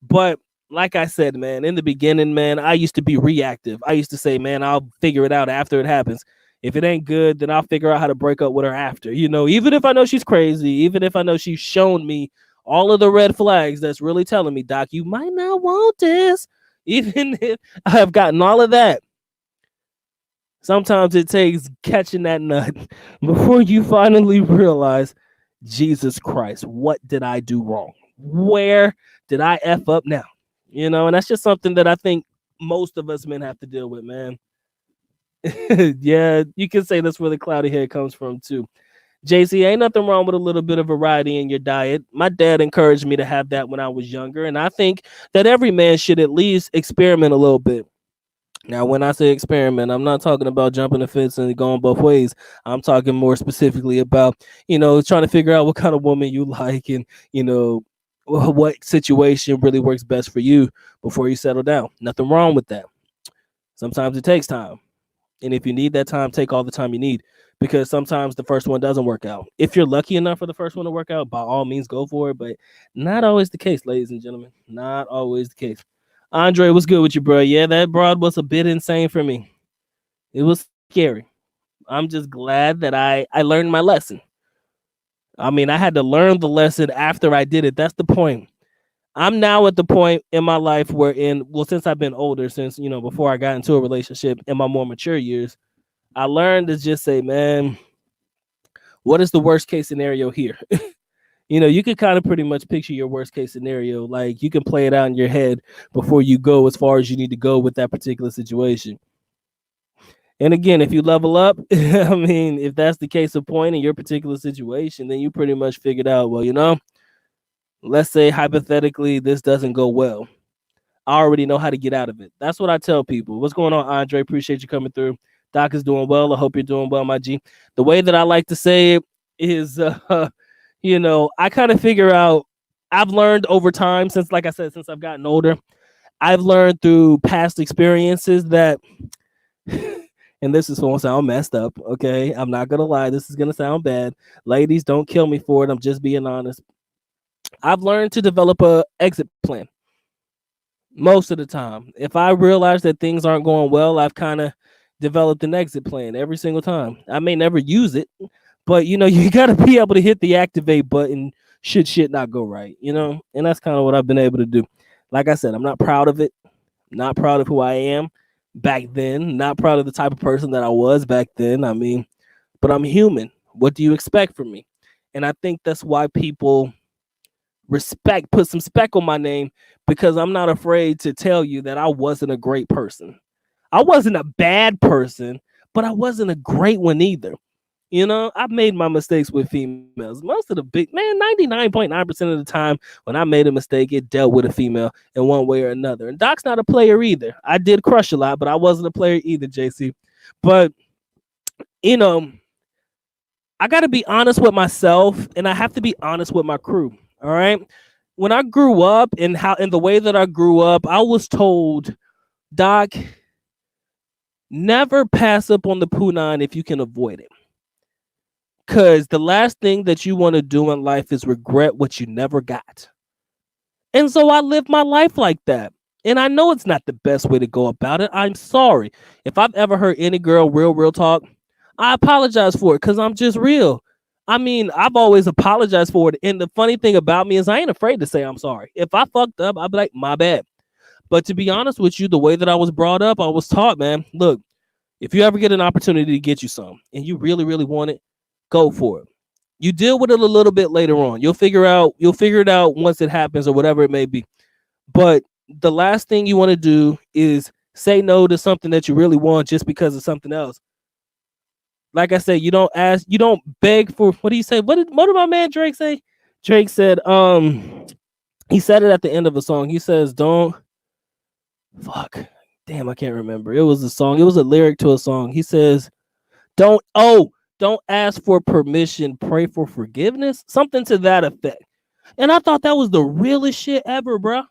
But like I said, man, in the beginning, man, I used to be reactive. I used to say, man, I'll figure it out after it happens. If it ain't good, then I'll figure out how to break up with her after. Even if I know she's crazy, even if I know she's shown me all of the red flags that's really telling me, Doc, you might not want this. Even if I have gotten all of that, sometimes it takes catching that nut before you finally realize Jesus Christ, what did I do wrong? Where did I F up now? And that's just something that I think most of us men have to deal with, man. Yeah, you can say that's where the cloudy hair comes from too. JC, ain't nothing wrong with a little bit of variety in your diet. My dad encouraged me to have that when I was younger, and I think that every man should at least experiment a little bit. Now, when I say experiment, I'm not talking about jumping the fence and going both ways. I'm talking more specifically about, trying to figure out what kind of woman you like and, what situation really works best for you before you settle down. Nothing wrong with that. Sometimes it takes time. And if you need that time, take all the time you need, because sometimes the first one doesn't work out. If you're lucky enough for the first one to work out, by all means, go for it. But not always the case, ladies and gentlemen. Not always the case. Andre, what's good with you, bro? Yeah, that broad was a bit insane for me. It was scary. I'm just glad that I learned my lesson. I mean, I had to learn the lesson after I did it. That's the point. I'm now at the point in my life where since I've been older, since, before I got into a relationship in my more mature years, I learned to just say, man, what is the worst case scenario here? You could kind of pretty much picture your worst case scenario. Like, you can play it out in your head before you go as far as you need to go with that particular situation. And again, if you level up, I mean, if that's the case of point in your particular situation, then you pretty much figured out, well, let's say hypothetically this doesn't go well. I already know how to get out of it. That's what I tell people. What's going on, Andre? Appreciate you coming through. Doc is doing well. I hope you're doing well, my G. The way that I like to say it is, I kind of figure out, I've learned over time since, like I said, since I've gotten older, I've learned through past experiences that, and this is going to sound messed up, okay? I'm not going to lie. This is going to sound bad. Ladies, don't kill me for it. I'm just being honest. I've learned to develop a exit plan. Most of the time, if I realize that things aren't going well, I've kind of developed an exit plan every single time. I may never use it, but you got to be able to hit the activate button should shit not go right, and that's kind of what I've been able to do. Like I said, I'm not proud of it, not proud of who I am back then, not proud of the type of person that I was back then. I mean, but I'm human. What do you expect from me? And I think that's why people put some spec on my name, because I'm not afraid to tell you that I wasn't a great person. I wasn't a bad person, but I wasn't a great one either. I've made my mistakes with females. Most of the 99.9% of the time when I made a mistake, it dealt with a female in one way or another. And Doc's not a player either. I did crush a lot, but I wasn't a player either, JC. But, I got to be honest with myself, and I have to be honest with my crew. All right. When I grew up, and the way that I grew up, I was told, Doc, never pass up on the punani if you can avoid it. Because the last thing that you want to do in life is regret what you never got. And so I live my life like that. And I know it's not the best way to go about it. I'm sorry. If I've ever heard any girl real talk, I apologize for it, because I'm just real. I mean, I've always apologized for it. And the funny thing about me is I ain't afraid to say I'm sorry. If I fucked up, I'll be like, my bad. But to be honest with you, the way that I was brought up, I was taught, man, look, if you ever get an opportunity to get you some and you really want it, go for it. You deal with it a little bit later on. You'll figure it out once it happens or whatever it may be. But the last thing you want to do is say no to something that you really want just because of something else. Like I said, you don't beg for, what do you say? What did my man Drake say? Drake said, he said it at the end of a song. He says, don't, fuck, damn, I can't remember. It was a song. It was a lyric to a song. He says, don't ask for permission, pray for forgiveness. Something to that effect. And I thought that was the realest shit ever, bro.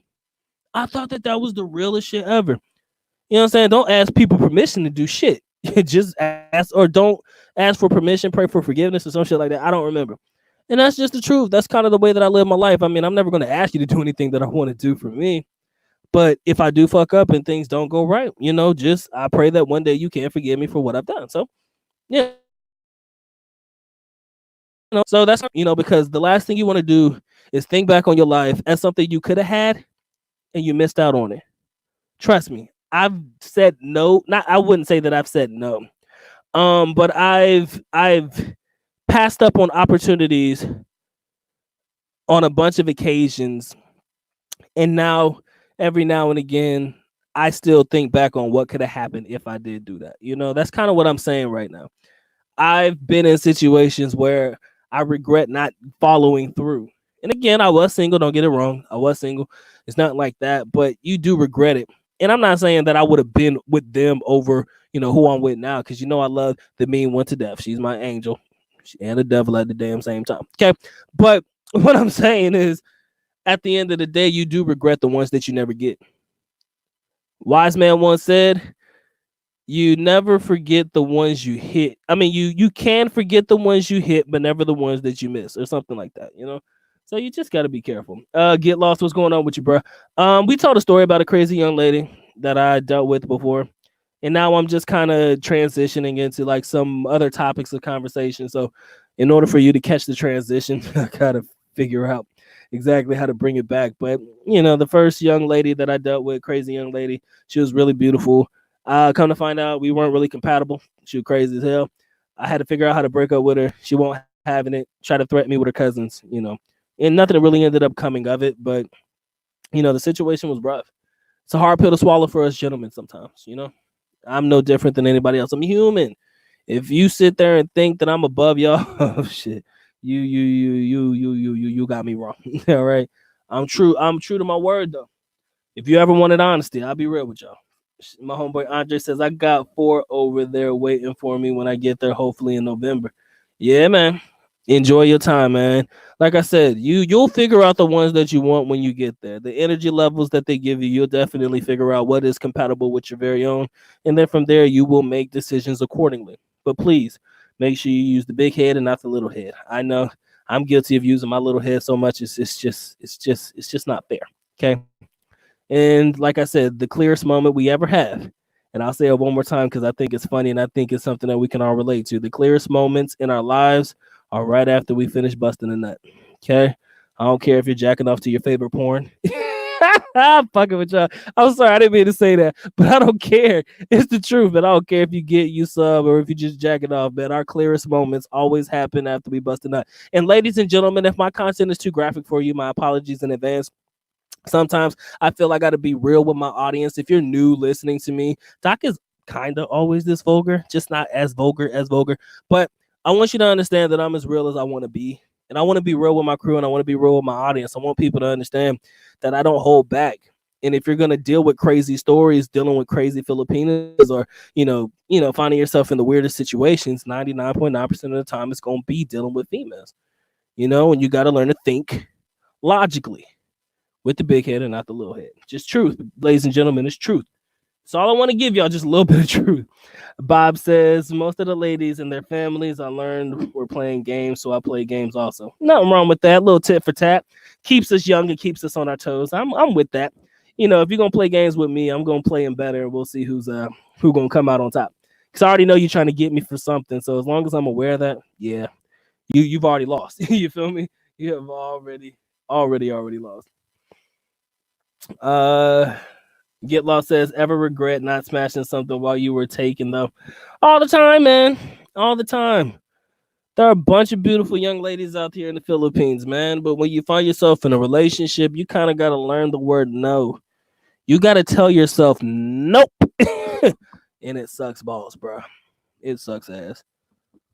I thought that was the realest shit ever. You know what I'm saying? Don't ask people permission to do shit. Just ask, or don't ask for permission, pray for forgiveness or some shit like that. I don't remember. And that's just the truth. That's kind of the way that I live my life. I mean, I'm never going to ask you to do anything that I want to do for me. But if I do fuck up and things don't go right, just I pray that one day you can forgive me for what I've done. So, yeah. So that's, because the last thing you want to do is think back on your life as something you could have had and you missed out on it. Trust me, I've said no. I wouldn't say that I've said no. But I've passed up on opportunities on a bunch of occasions, and now every now and again I still think back on what could have happened if I did do that. That's kind of what I'm saying right now. I've been in situations where I regret not following through. And again, I was single, don't get it wrong. I was single. It's not like that, but you do regret it. And I'm not saying that I would have been with them over, who I'm with now, because I love the mean one to death. She's my angel and the devil at the damn same time. Okay. But what I'm saying is, at the end of the day, you do regret the ones that you never get. Wise man once said, you never forget the ones you hit. I mean, you can forget the ones you hit, but never the ones that you miss, or something like that, So you just got to be careful. Get lost. What's going on with you, bro? We told a story about a crazy young lady that I dealt with before, and now I'm just kind of transitioning into like some other topics of conversation. So, in order for you to catch the transition, I gotta figure out exactly how to bring it back. But the first young lady that I dealt with, crazy young lady, she was really beautiful. Come to find out, we weren't really compatible. She was crazy as hell. I had to figure out how to break up with her. She won't having it. Try to threaten me with her cousins, and nothing really ended up coming of it. But the situation was rough. It's a hard pill to swallow for us gentlemen sometimes. I'm no different than anybody else. I'm human. If you sit there and think that I'm above y'all, oh shit, you got me wrong. All right, I'm true to my word though. If you ever wanted honesty, I'll be real with y'all. My homeboy Andre says, I got 4 over there waiting for me when I get there, hopefully in November. Yeah, man. Enjoy your time, man. Like I said, you'll figure out the ones that you want when you get there. The energy levels that they give you, you'll definitely figure out what is compatible with your very own. And then from there, you will make decisions accordingly. But please, make sure you use the big head and not the little head. I know I'm guilty of using my little head so much. It's just not fair. Okay. And like I said, the clearest moment we ever have, and I'll say it one more time because I think it's funny and I think it's something that we can all relate to. The clearest moments in our lives are right after we finish busting a nut. Okay? I don't care if you're jacking off to your favorite porn. I'm fucking with y'all. I'm sorry, I didn't mean to say that, but I don't care. It's the truth, but I don't care if you get you sub or if you just jacking off, man. Our clearest moments always happen after we bust a nut. And ladies and gentlemen, if my content is too graphic for you, my apologies in advance. Sometimes I feel I got to be real with my audience. If you're new listening to me, Doc is kind of always this vulgar, just not as vulgar. But I want you to understand that I'm as real as I want to be. And I want to be real with my crew and I want to be real with my audience. I want people to understand that I don't hold back. And if you're going to deal with crazy stories, dealing with crazy Filipinos or, finding yourself in the weirdest situations, 99.9% of the time, it's going to be dealing with females, and you got to learn to think logically. With the big head and not the little head. Just truth, ladies and gentlemen, it's truth. So all I want to give y'all just a little bit of truth. Bob says, most of the ladies and their families I learned were playing games, so I play games also. Nothing wrong with that. Little tit for tat. Keeps us young and keeps us on our toes. I'm with that. If you're going to play games with me, I'm going to play them better. We'll see who's going to come out on top. Because I already know you're trying to get me for something. So as long as I'm aware of that, yeah, you've already lost. You feel me? You have already lost. Get Lost says, ever regret not smashing something while you were taken though? All the time, man. All the time. There are a bunch of beautiful young ladies out here in the Philippines, man. But when you find yourself in a relationship, you kind of got to learn the word no. You got to tell yourself nope. And it sucks balls, bro. It sucks ass.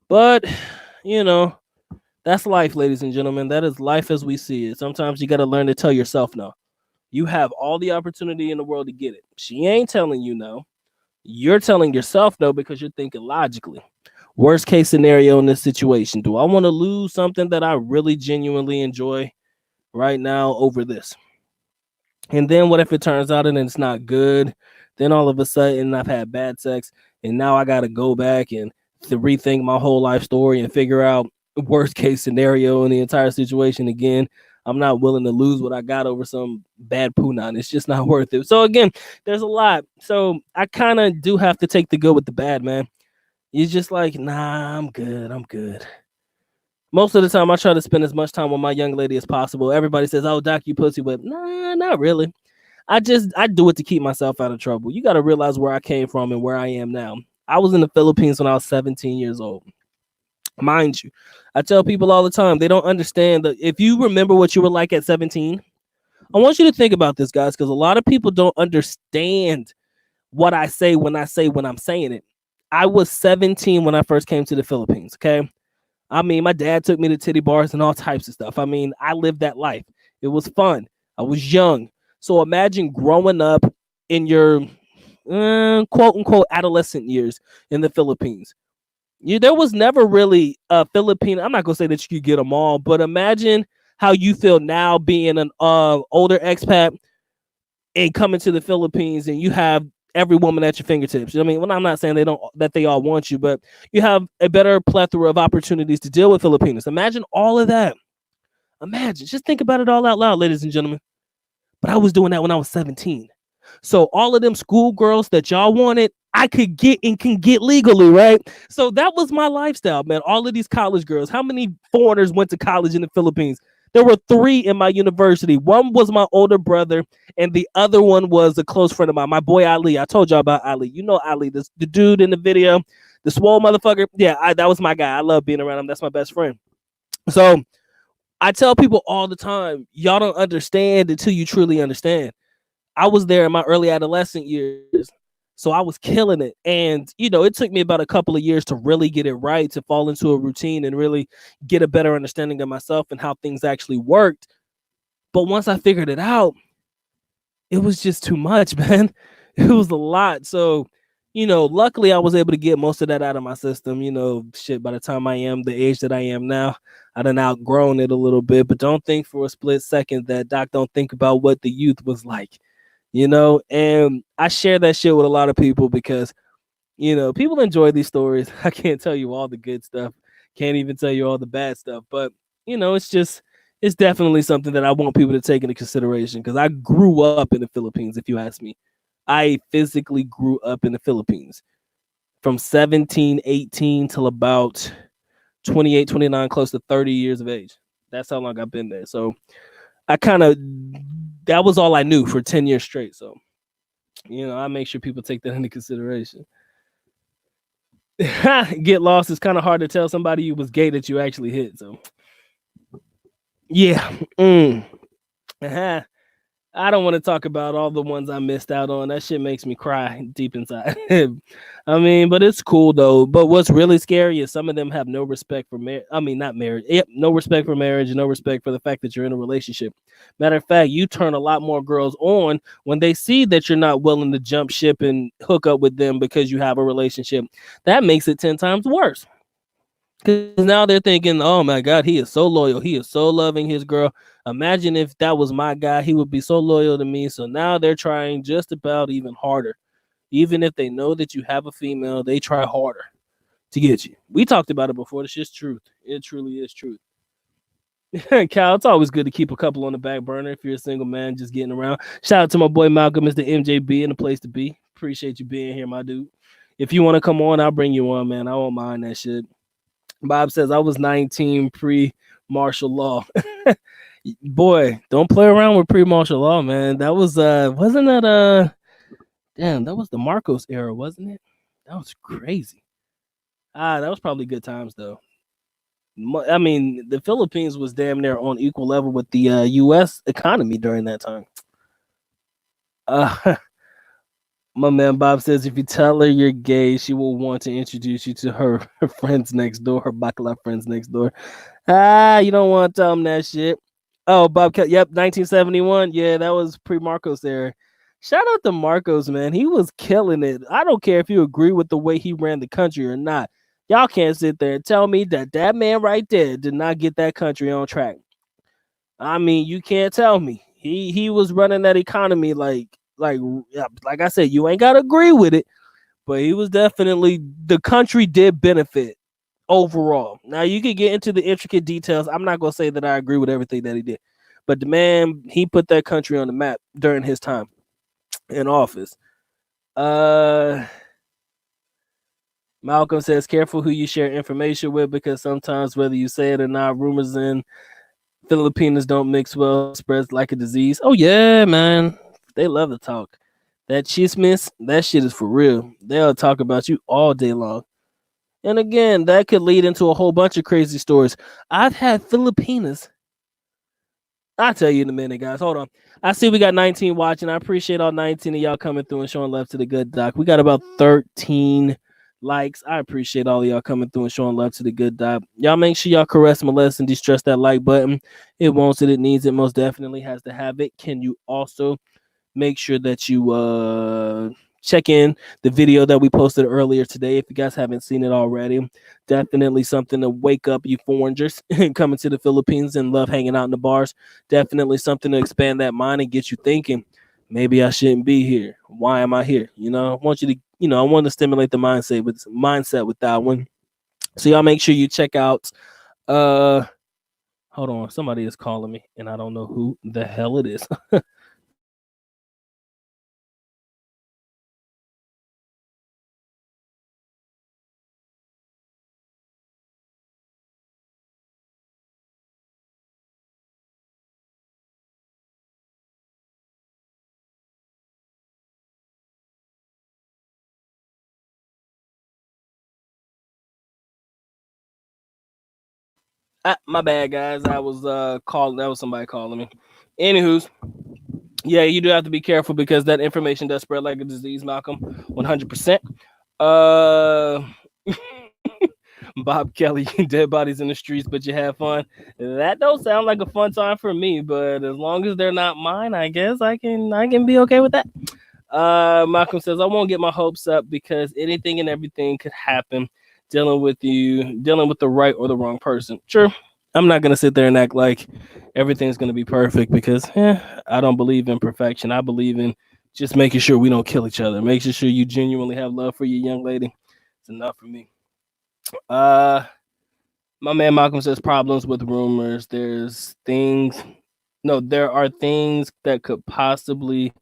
But, that's life, ladies and gentlemen. That is life as we see it. Sometimes you got to learn to tell yourself no. You have all the opportunity in the world to get it. She ain't telling you no. You're telling yourself no because you're thinking logically. Worst case scenario in this situation. Do I want to lose something that I really genuinely enjoy right now over this? And then what if it turns out and it's not good? Then all of a sudden I've had bad sex and now I got to go back and to rethink my whole life story and figure out worst case scenario in the entire situation again. I'm not willing to lose what I got over some bad punan. It's just not worth it. So again, there's a lot. So I kind of do have to take the good with the bad, man. You're just like, nah, I'm good. Most of the time, I try to spend as much time with my young lady as possible. Everybody says, oh, Doc, you pussy whip. Nah, not really. I do it to keep myself out of trouble. You got to realize where I came from and where I am now. I was in the Philippines when I was 17 years old. Mind you, I tell people all the time, they don't understand that if you remember what you were like at 17, I want you to think about this, guys, because a lot of people don't understand what I say when I'm saying it. I was 17 when I first came to the Philippines, okay? I mean, my dad took me to titty bars and all types of stuff. I mean, I lived that life. It was fun. I was young. So imagine growing up in your quote unquote adolescent years in the Philippines. There was never really a Filipino. I'm not gonna say that you could get them all, but imagine how you feel now being an older expat and coming to the Philippines, and you have every woman at your fingertips. You know what I mean? Well, I'm not saying they all want you, but you have a better plethora of opportunities to deal with Filipinos. Imagine all of that. Imagine, just think about it all out loud, ladies and gentlemen. But I was doing that when I was 17. So all of them schoolgirls that y'all wanted, I could get and can get legally, right? So that was my lifestyle, man. All of these college girls. How many foreigners went to college in the Philippines? There were 3 in my university. One was my older brother, and the other one was a close friend of mine, my boy Ali. I told y'all about Ali. You know Ali, the dude in the video, the swole motherfucker. Yeah, that was my guy. I love being around him. That's my best friend. So I tell people all the time, y'all don't understand until you truly understand. I was there in my early adolescent years, so I was killing it. And, it took me about a couple of years to really get it right, to fall into a routine and really get a better understanding of myself and how things actually worked. But once I figured it out, it was just too much, man. It was a lot. So, luckily I was able to get most of that out of my system. Shit, by the time I am the age that I am now, I done outgrown it a little bit. But don't think for a split second that Doc don't think about what the youth was like. And I share that shit with a lot of people because, people enjoy these stories. I can't tell you all the good stuff. Can't even tell you all the bad stuff. But, it's definitely something that I want people to take into consideration because I grew up in the Philippines, if you ask me. I physically grew up in the Philippines from 17, 18 till about 28, 29, close to 30 years of age. That's how long I've been there. So that was all I knew for 10 years straight. So, I make sure people take that into consideration. Get lost. It's kind of hard to tell somebody you was gay that you actually hit. So, yeah. I don't want to talk about all the ones I missed out on. That shit makes me cry deep inside. I mean, but it's cool though. But what's really scary is some of them have no respect for marriage. I mean, not marriage. Yep, no respect for marriage and no respect for the fact that you're in a relationship. Matter of fact, you turn a lot more girls on when they see that you're not willing to jump ship and hook up with them because you have a relationship. That makes it 10 times worse. Because now they're thinking, oh my God, he is so loyal. He is so loving his girl. Imagine if that was my guy, he would be so loyal to me. So now they're trying just about even harder. Even if they know that you have a female, they try harder to get you. We talked about it before. It's just truth. It truly is truth. Cal, it's always good to keep a couple on the back burner if you're a single man just getting around. Shout out to my boy Malcolm, Mr. MJB, and the place to be. Appreciate you being here, my dude. If you want to come on, I'll bring you on, man. I won't mind that shit. Bob says, I was 19 pre-martial law. Boy, don't play around with pre-martial law, man. That was, wasn't that, damn, that was the Marcos era, wasn't it? That was crazy. That was probably good times, though. I mean, the Philippines was damn near on equal level with the U.S. economy during that time. My man Bob says, if you tell her you're gay, she will want to introduce you to her friends next door, her bacala friends next door. You don't want to tell them that shit. Oh, Bob, yep, 1971. Yeah, that was pre-Marcos there. Shout out to Marcos, man. He was killing it. I don't care if you agree with the way he ran the country or not. Y'all can't sit there and tell me that man right there did not get that country on track. I mean, you can't tell me. He was running that economy like I said, you ain't gotta agree with it, but he was definitely, the country did benefit overall. Now you can get into the intricate details. I'm not gonna say that I agree with everything that he did, but the man, he put that country on the map during his time in office. Malcolm says, careful who you share information with, because sometimes whether you say it or not, rumors in Filipinos don't mix well, spreads like a disease. Oh yeah, man. They love to talk. That chismis, that shit is for real. They'll talk about you all day long. And again, that could lead into a whole bunch of crazy stories. I've had Filipinas. I'll tell you in a minute, guys. Hold on. I see we got 19 watching. I appreciate all 19 of y'all coming through and showing love to the good doc. We got about 13 likes. I appreciate all of y'all coming through and showing love to the good doc. Y'all make sure y'all caress, molest, and distress that like button. It wants it. It needs it. Most definitely has to have it. Can you also make sure that you check in the video that we posted earlier today if you guys haven't seen it already. Definitely something to wake up you foreigners coming to the Philippines and love hanging out in the bars. Definitely something to expand that mind and get you thinking, maybe I shouldn't be here. Why am I here? I want you to, I want to stimulate the mindset with that one. So y'all make sure you check out hold on, somebody is calling me and I don't know who the hell it is. My bad, guys. I was calling. That was somebody calling me. Anywho's, yeah, you do have to be careful because that information does spread like a disease, Malcolm. 100%. Uh, Bob Kelly, dead bodies in the streets, but you have fun. That don't sound like a fun time for me, but as long as they're not mine, I guess I can be okay with that. Malcolm says, I won't get my hopes up because anything and everything could happen dealing with the right or the wrong person. Sure. I'm not gonna sit there and act like everything's gonna be perfect because I don't believe in perfection. I believe in just making sure we don't kill each other, making sure you genuinely have love for your young lady. It's enough for me. Uh my man Malcolm says problems with rumors. There are things that could possibly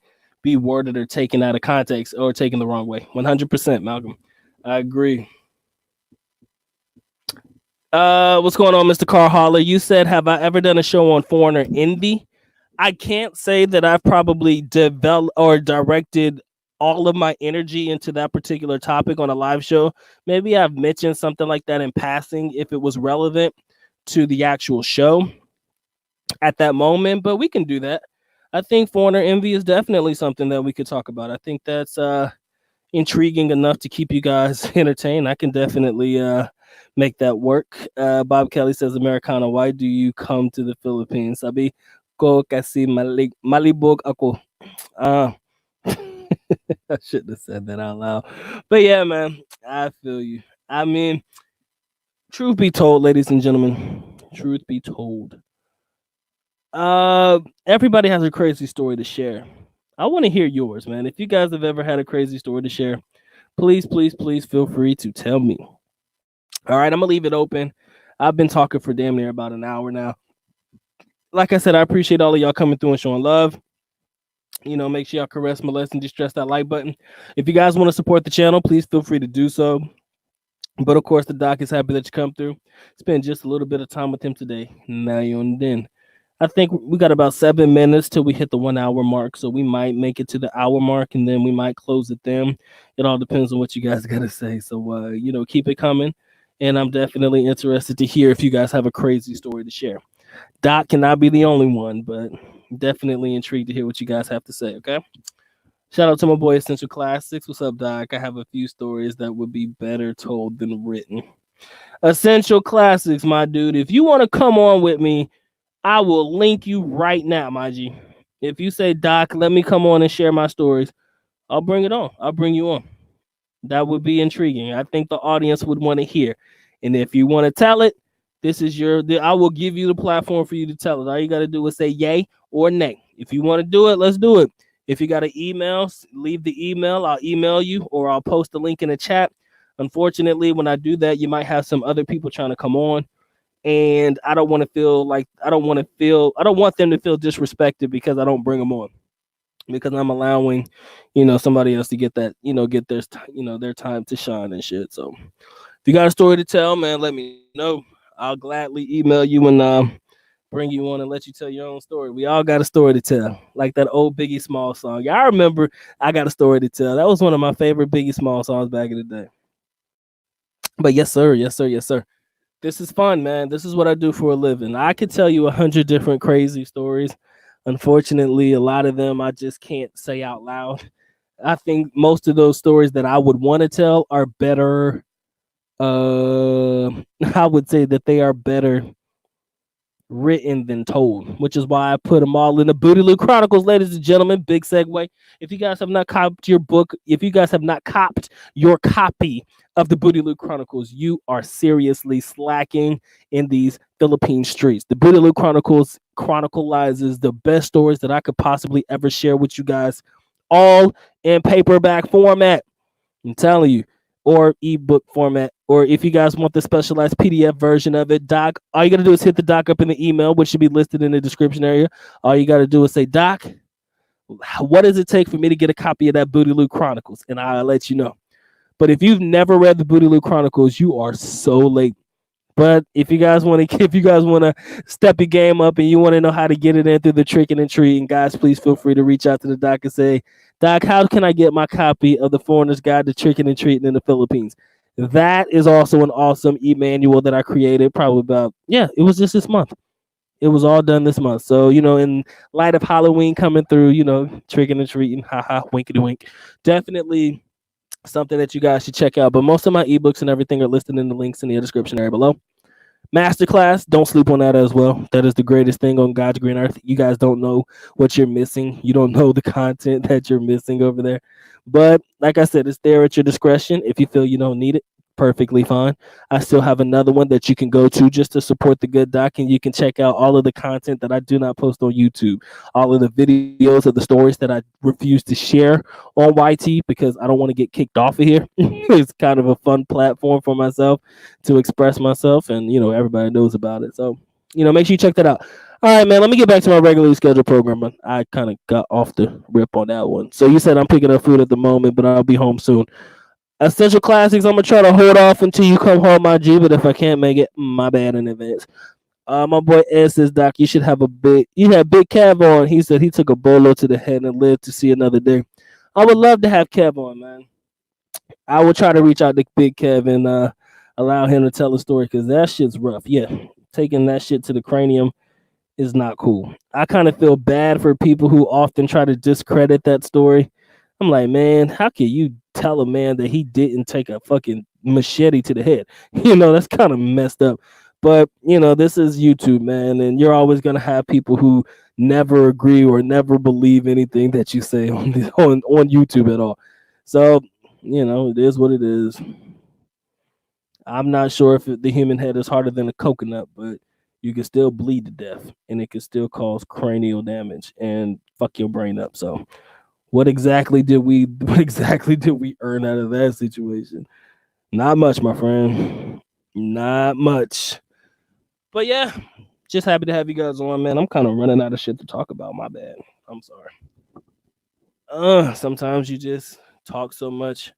be worded or taken out of context or taken the wrong way. 100%, Malcolm. I agree. What's going on, Mr. Carl Holler? You said, have I ever done a show on foreigner envy? I can't say that I've probably developed or directed all of my energy into that particular topic on a live show. Maybe I've mentioned something like that in passing if it was relevant to the actual show at that moment, but we can do that. I think foreigner envy is definitely something that we could talk about. I think that's intriguing enough to keep you guys entertained. I can definitely make that work. Bob Kelly says, Americana, why do you come to the Philippines? Sabi ko kasi malibog ako. I shouldn't have said that out loud. But yeah, man, I feel you. I mean, truth be told, ladies and gentlemen, truth be told, everybody has a crazy story to share. I want to hear yours, man. If you guys have ever had a crazy story to share, please, please, please feel free to tell me. All right, I'm gonna leave it open. I've been talking for damn near about an hour now. Like I said, I appreciate all of y'all coming through and showing love. Make sure y'all caress, molest, and distress that like button. If you guys want to support the channel, please feel free to do so. But of course, the doc is happy that you come through. Spend just a little bit of time with him today. Now you and then. I think we got about 7 minutes till we hit the 1 hour mark. So we might make it to the hour mark and then we might close it then. It all depends on what you guys got to say. So, keep it coming. And I'm definitely interested to hear if you guys have a crazy story to share. Doc cannot be the only one, but definitely intrigued to hear what you guys have to say. Okay. Shout out to my boy Essential Classics. What's up, Doc? I have a few stories that would be better told than written. Essential Classics, my dude. If you want to come on with me, I will link you right now, my G. If you say, Doc, let me come on and share my stories, I'll bring it on. I'll bring you on. That would be intriguing. I think the audience would want to hear. And if you want to tell it, I will give you the platform for you to tell it. All you got to do is say yay or nay. If you want to do it, let's do it. If you got an email, leave the email. I'll email you or I'll post the link in the chat. Unfortunately, when I do that, you might have some other people trying to come on. And I don't want them to feel disrespected because I don't bring them on. Because I'm allowing, somebody else to get that, get their time to shine and shit. So if you got a story to tell, man, let me know. I'll gladly email you and bring you on and let you tell your own story. We all got a story to tell, like that old Biggie Small song. Y'all remember I Got a Story to Tell. That was one of my favorite Biggie Small songs back in the day. But yes, sir. Yes, sir. Yes, sir. This is fun, man. This is what I do for a living. I could tell you 100 different crazy stories. Unfortunately, a lot of them I just can't say out loud. I think most of those stories that I would want to tell are better. I would say that they are better written than told, which is why I put them all in the BOOTYLOO Chronicles, ladies and gentlemen. Big segue. If you guys have not copped your book, if you guys have not copped your copy of the BOOTYLOO Chronicles, you are seriously slacking in these Philippine streets. The BOOTYLOO Chronicles chronicalizes the best stories that I could possibly ever share with you guys, all in paperback format. I'm telling you, or ebook format, or if you guys want the specialized PDF version of it, Doc, all you got to do is hit the Doc up in the email, which should be listed in the description area. All you got to do is say, Doc, what does it take for me to get a copy of that BOOTYLOO Chronicles? And I'll let you know. But if you've never read the BOOTYLOO Chronicles, you are so late. But if you guys want to, if you guys want to step your game up and you want to know how to get it in through the tricking and treating, guys, please feel free to reach out to the Doc and say, Doc, how can I get my copy of the Foreigner's Guide to Tricking and Treating in the Philippines? That is also an awesome e-manual that I created probably about, yeah, it was just this month. It was all done this month. So, in light of Halloween coming through, tricking and treating, haha, winkety wink. Definitely something that you guys should check out. But most of my ebooks and everything are listed in the links in the description area below. Masterclass, don't sleep on that as well. That is the greatest thing on God's green earth. You guys don't know what you're missing. You don't know the content that you're missing over there. But like I said, it's there at your discretion. If you feel you don't need it, perfectly fine. I still have another one that you can go to just to support the good doc, and you can check out all of the content that I do not post on YouTube, all of the videos of the stories that I refuse to share on YT because I don't want to get kicked off of here. It's kind of a fun platform for myself to express myself, and everybody knows about it. So make sure you check that out. All right, man. Let me get back to my regularly scheduled program. I kind of got off the rip on that one. So you said I'm picking up food at the moment, but I'll be home soon. Essential classics. I'm gonna try to hold off until you come home, my G. But if I can't make it, my bad in advance. My boy Ed says, Doc, you should have you had Big Kev on. He said he took a bolo to the head and lived to see another day. I would love to have Kev on, man. I will try to reach out to Big Kev and allow him to tell a story because that shit's rough. Yeah, taking that shit to the cranium is not cool. I kind of feel bad for people who often try to discredit that story. I'm like, man, how can you tell a man that he didn't take a fucking machete to the head? That's kind of messed up. But, this is YouTube, man, and you're always going to have people who never agree or never believe anything that you say on YouTube at all. So, it is what it is. I'm not sure if the human head is harder than a coconut, but you can still bleed to death and it can still cause cranial damage and fuck your brain up. So what exactly did we earn out of that situation? Not much, my friend. Not much. But yeah, just happy to have you guys on, man. I'm kind of running out of shit to talk about. My bad. I'm sorry. Sometimes you just talk so much.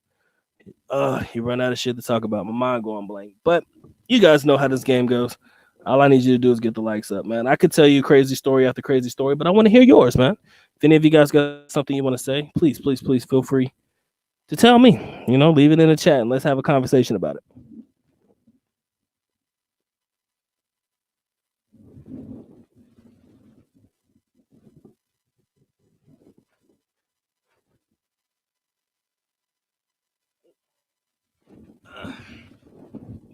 You run out of shit to talk about. My mind going blank. But you guys know how this game goes. All I need you to do is get the likes up, man. I could tell you crazy story after crazy story, but I want to hear yours, man. If any of you guys got something you want to say, please, please, please feel free to tell me. Leave it in the chat and let's have a conversation about it.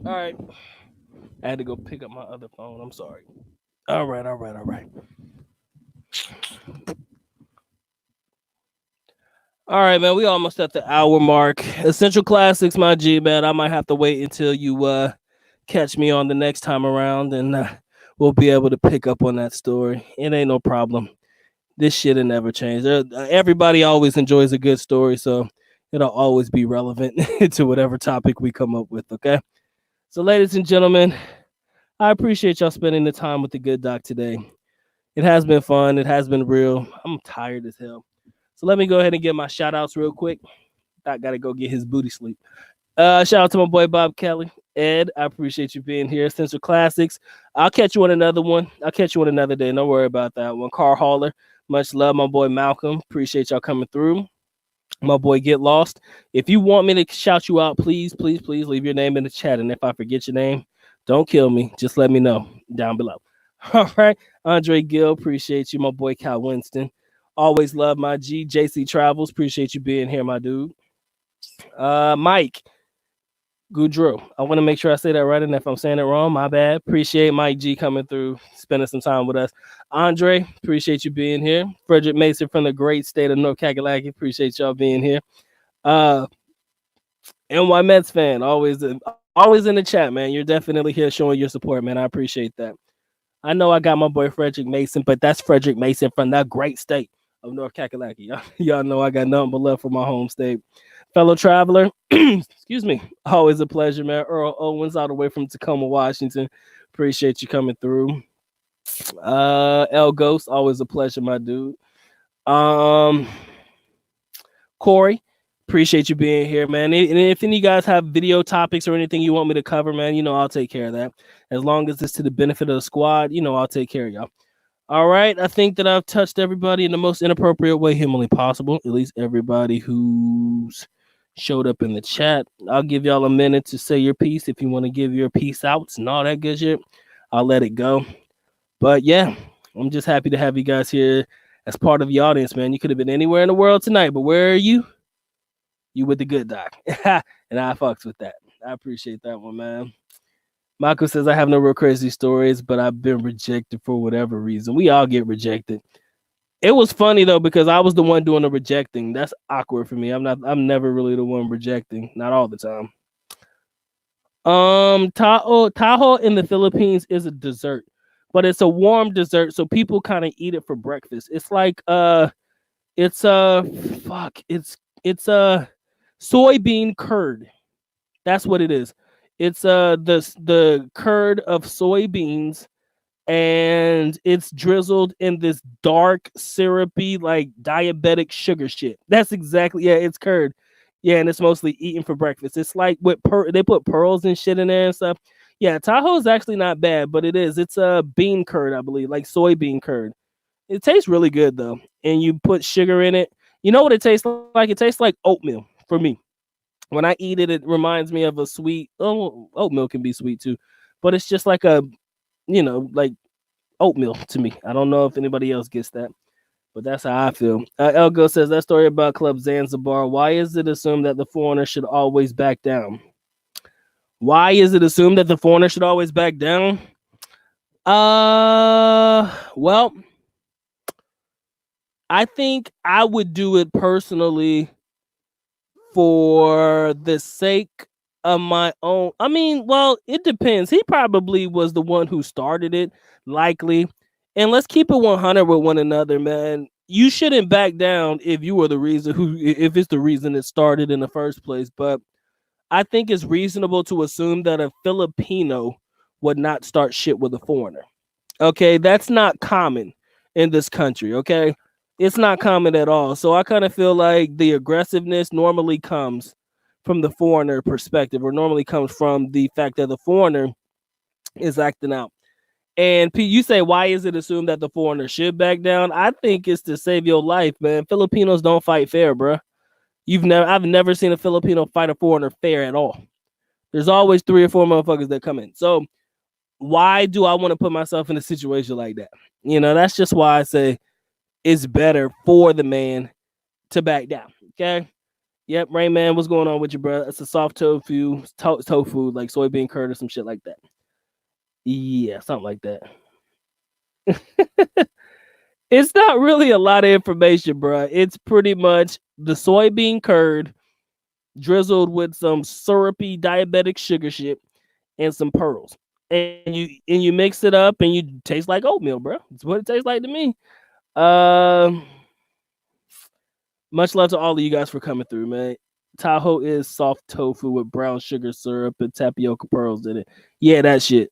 All right. I had to go pick up my other phone. I'm sorry. All right. All right, man. We almost at the hour mark. Essential classics, my G, man. I might have to wait until you catch me on the next time around, and we'll be able to pick up on that story. It ain't no problem. This shit'll never change. Everybody always enjoys a good story, so it'll always be relevant to whatever topic we come up with. Okay. So, ladies and gentlemen, I appreciate y'all spending the time with the good doc today. It has been fun. It has been real. I'm tired as hell. So let me go ahead and get my shout outs real quick. I gotta go get his booty sleep. Shout out to my boy Bob Kelly. Ed, I appreciate you being here. Essential Classics. I'll catch you on another one. I'll catch you on another day. Don't worry about that one. Car Hauler. Much love, my boy Malcolm. Appreciate y'all coming through. My boy Get Lost. If you want me to shout you out, please, please, please leave your name in the chat. And if I forget your name, don't kill me. Just let me know down below. All right. Andre Gill, appreciate you. My boy Cal Winston. Always love my G. JC Travels. Appreciate you being here, my dude. Mike Goudreau. I want to make sure I say that right. And if I'm saying it wrong, my bad. Appreciate Mike G coming through, spending some time with us. Andre, appreciate you being here. Frederick Mason from the great state of North Carolina. Appreciate y'all being here. NY Mets fan, always in the chat, man. You're definitely here showing your support, man. I appreciate that. I know I got my boy Frederick Mason, but that's Frederick Mason from that great state of North Carolina. Y'all know I got nothing but love for my home state. Fellow traveler, excuse me, always a pleasure, man. Earl Owens, all the way from Tacoma, Washington. Appreciate you coming through. El Ghost, always a pleasure, my dude. Corey, appreciate you being here, man. And if any of you guys have video topics or anything you want me to cover, man, I'll take care of that. As long as it's to the benefit of the squad, I'll take care of y'all. All right. I think that I've touched everybody in the most inappropriate way humanly possible. At least everybody who's showed up in the chat. I'll give y'all a minute to say your piece. If you want to give your peace outs and all that good shit, I'll let it go. But yeah, I'm just happy to have you guys here as part of the audience, man. You could have been anywhere in the world tonight, but where are you? You with the good doc. And I fucks with that. I appreciate that one, man. Michael says, I have no real crazy stories, but I've been rejected for whatever reason. We all get rejected. It was funny though, because I was the one doing the rejecting. That's awkward for me. I'm never really the one rejecting. Not all the time. Taho in the Philippines is a dessert, but it's a warm dessert, so people kind of eat it for breakfast. It's like it's soybean curd. That's what it is. It's the curd of soybeans, and it's drizzled in this dark syrupy like diabetic sugar shit. That's exactly, yeah, it's curd. Yeah, and it's mostly eaten for breakfast. It's like with they put pearls and shit in there and stuff. Yeah, Tahoe is actually not bad, but it is. It's a bean curd, I believe, like soybean curd. It tastes really good though, and you put sugar in it. You know what it tastes like? It tastes like oatmeal for me. When I eat it, it reminds me of a sweet. Oh, oatmeal can be sweet too, but it's just like a, like oatmeal to me. I don't know if anybody else gets that, but that's how I feel. Elgo says that story about Club Zanzibar. Why is it assumed that the foreigner should always back down? Why is it assumed that the foreigner should always back down? Well, I think I would do it personally for the sake of my own. I mean, well, it depends. He probably was the one who started it, likely. And let's keep it 100 with one another, man. You shouldn't back down if you were the reason if it's the reason it started in the first place. But I think it's reasonable to assume that a Filipino would not start shit with a foreigner. Okay, that's not common in this country. Okay, it's not common at all. So I kind of feel like the aggressiveness normally comes from the foreigner perspective, or normally comes from the fact that the foreigner is acting out. And Pete, you say, why is it assumed that the foreigner should back down? I think it's to save your life, man. Filipinos don't fight fair, bro. I've never seen a Filipino fight a foreigner fair at all. There's always 3 or 4 motherfuckers that come in. So why do I want to put myself in a situation like that? That's just why I say it's better for the man to back down. Okay. Yep, Rain Man, what's going on with you, bro? It's a soft tofu, like soybean curd or some shit like that. Yeah, something like that. It's not really a lot of information, bro. It's pretty much the soybean curd drizzled with some syrupy diabetic sugar shit and some pearls. And you mix it up and you taste like oatmeal, bro. It's what it tastes like to me. Much love to all of you guys for coming through, man. Tahoe is soft tofu with brown sugar syrup and tapioca pearls in it. Yeah, that shit.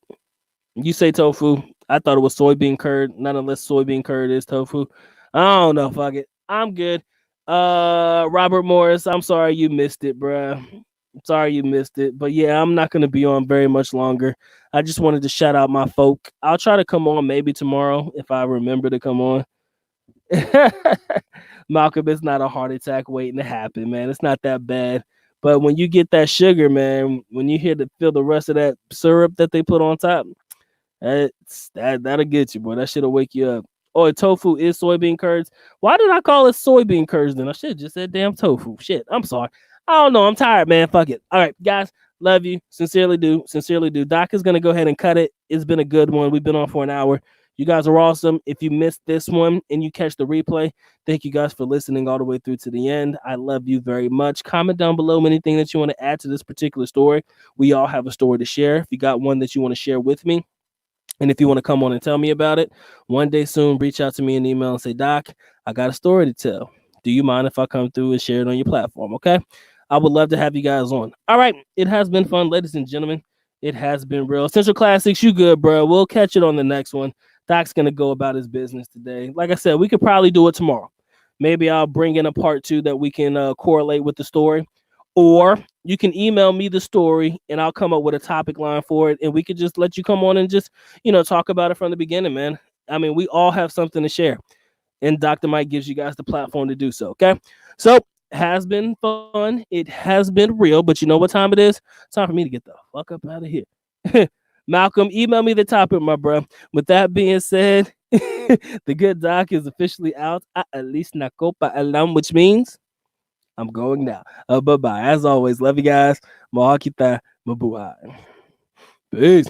You say tofu. I thought it was soybean curd. Not unless soybean curd is tofu. I don't know. Fuck it. I'm good. Robert Morris, I'm sorry you missed it, bro. Sorry you missed it. But yeah, I'm not going to be on very much longer. I just wanted to shout out my folk. I'll try to come on maybe tomorrow if I remember to come on. Malcolm, it's not a heart attack waiting to happen, man. It's not that bad. But when you get that sugar, man, when you feel the rest of that syrup that they put on top, that'll get you, boy. That shit'll wake you up. Oh, tofu is soybean curds. Why did I call it soybean curds then? I should have just said damn tofu. Shit, I'm sorry. I don't know. I'm tired, man. Fuck it. All right, guys. Love you. Sincerely do. Sincerely do. Doc is going to go ahead and cut it. It's been a good one. We've been on for an hour. You guys are awesome. If you missed this one and you catch the replay, thank you guys for listening all the way through to the end. I love you very much. Comment down below anything that you want to add to this particular story. We all have a story to share. If you got one that you want to share with me, and if you want to come on and tell me about it, one day soon, reach out to me in email and say, Doc, I got a story to tell. Do you mind if I come through and share it on your platform? Okay. I would love to have you guys on. All right. It has been fun, ladies and gentlemen. It has been real. Central Classics, you good, bro. We'll catch it on the next one. Doc's going to go about his business today. Like I said, we could probably do it tomorrow. Maybe I'll bring in a part 2 that we can correlate with the story. Or you can email me the story and I'll come up with a topic line for it. And we could just let you come on and just, talk about it from the beginning, man. I mean, we all have something to share. And Dr. Mike gives you guys the platform to do so. Okay. So has been fun. It has been real. But you know what time it is? It's time for me to get the fuck up out of here. Malcolm, email me the topic, my bro. With that being said, the good doc is officially out. At least na copa alam, which means I'm going now. Bye-bye. As always, love you guys. Mahal kita. Mabuhay. Peace.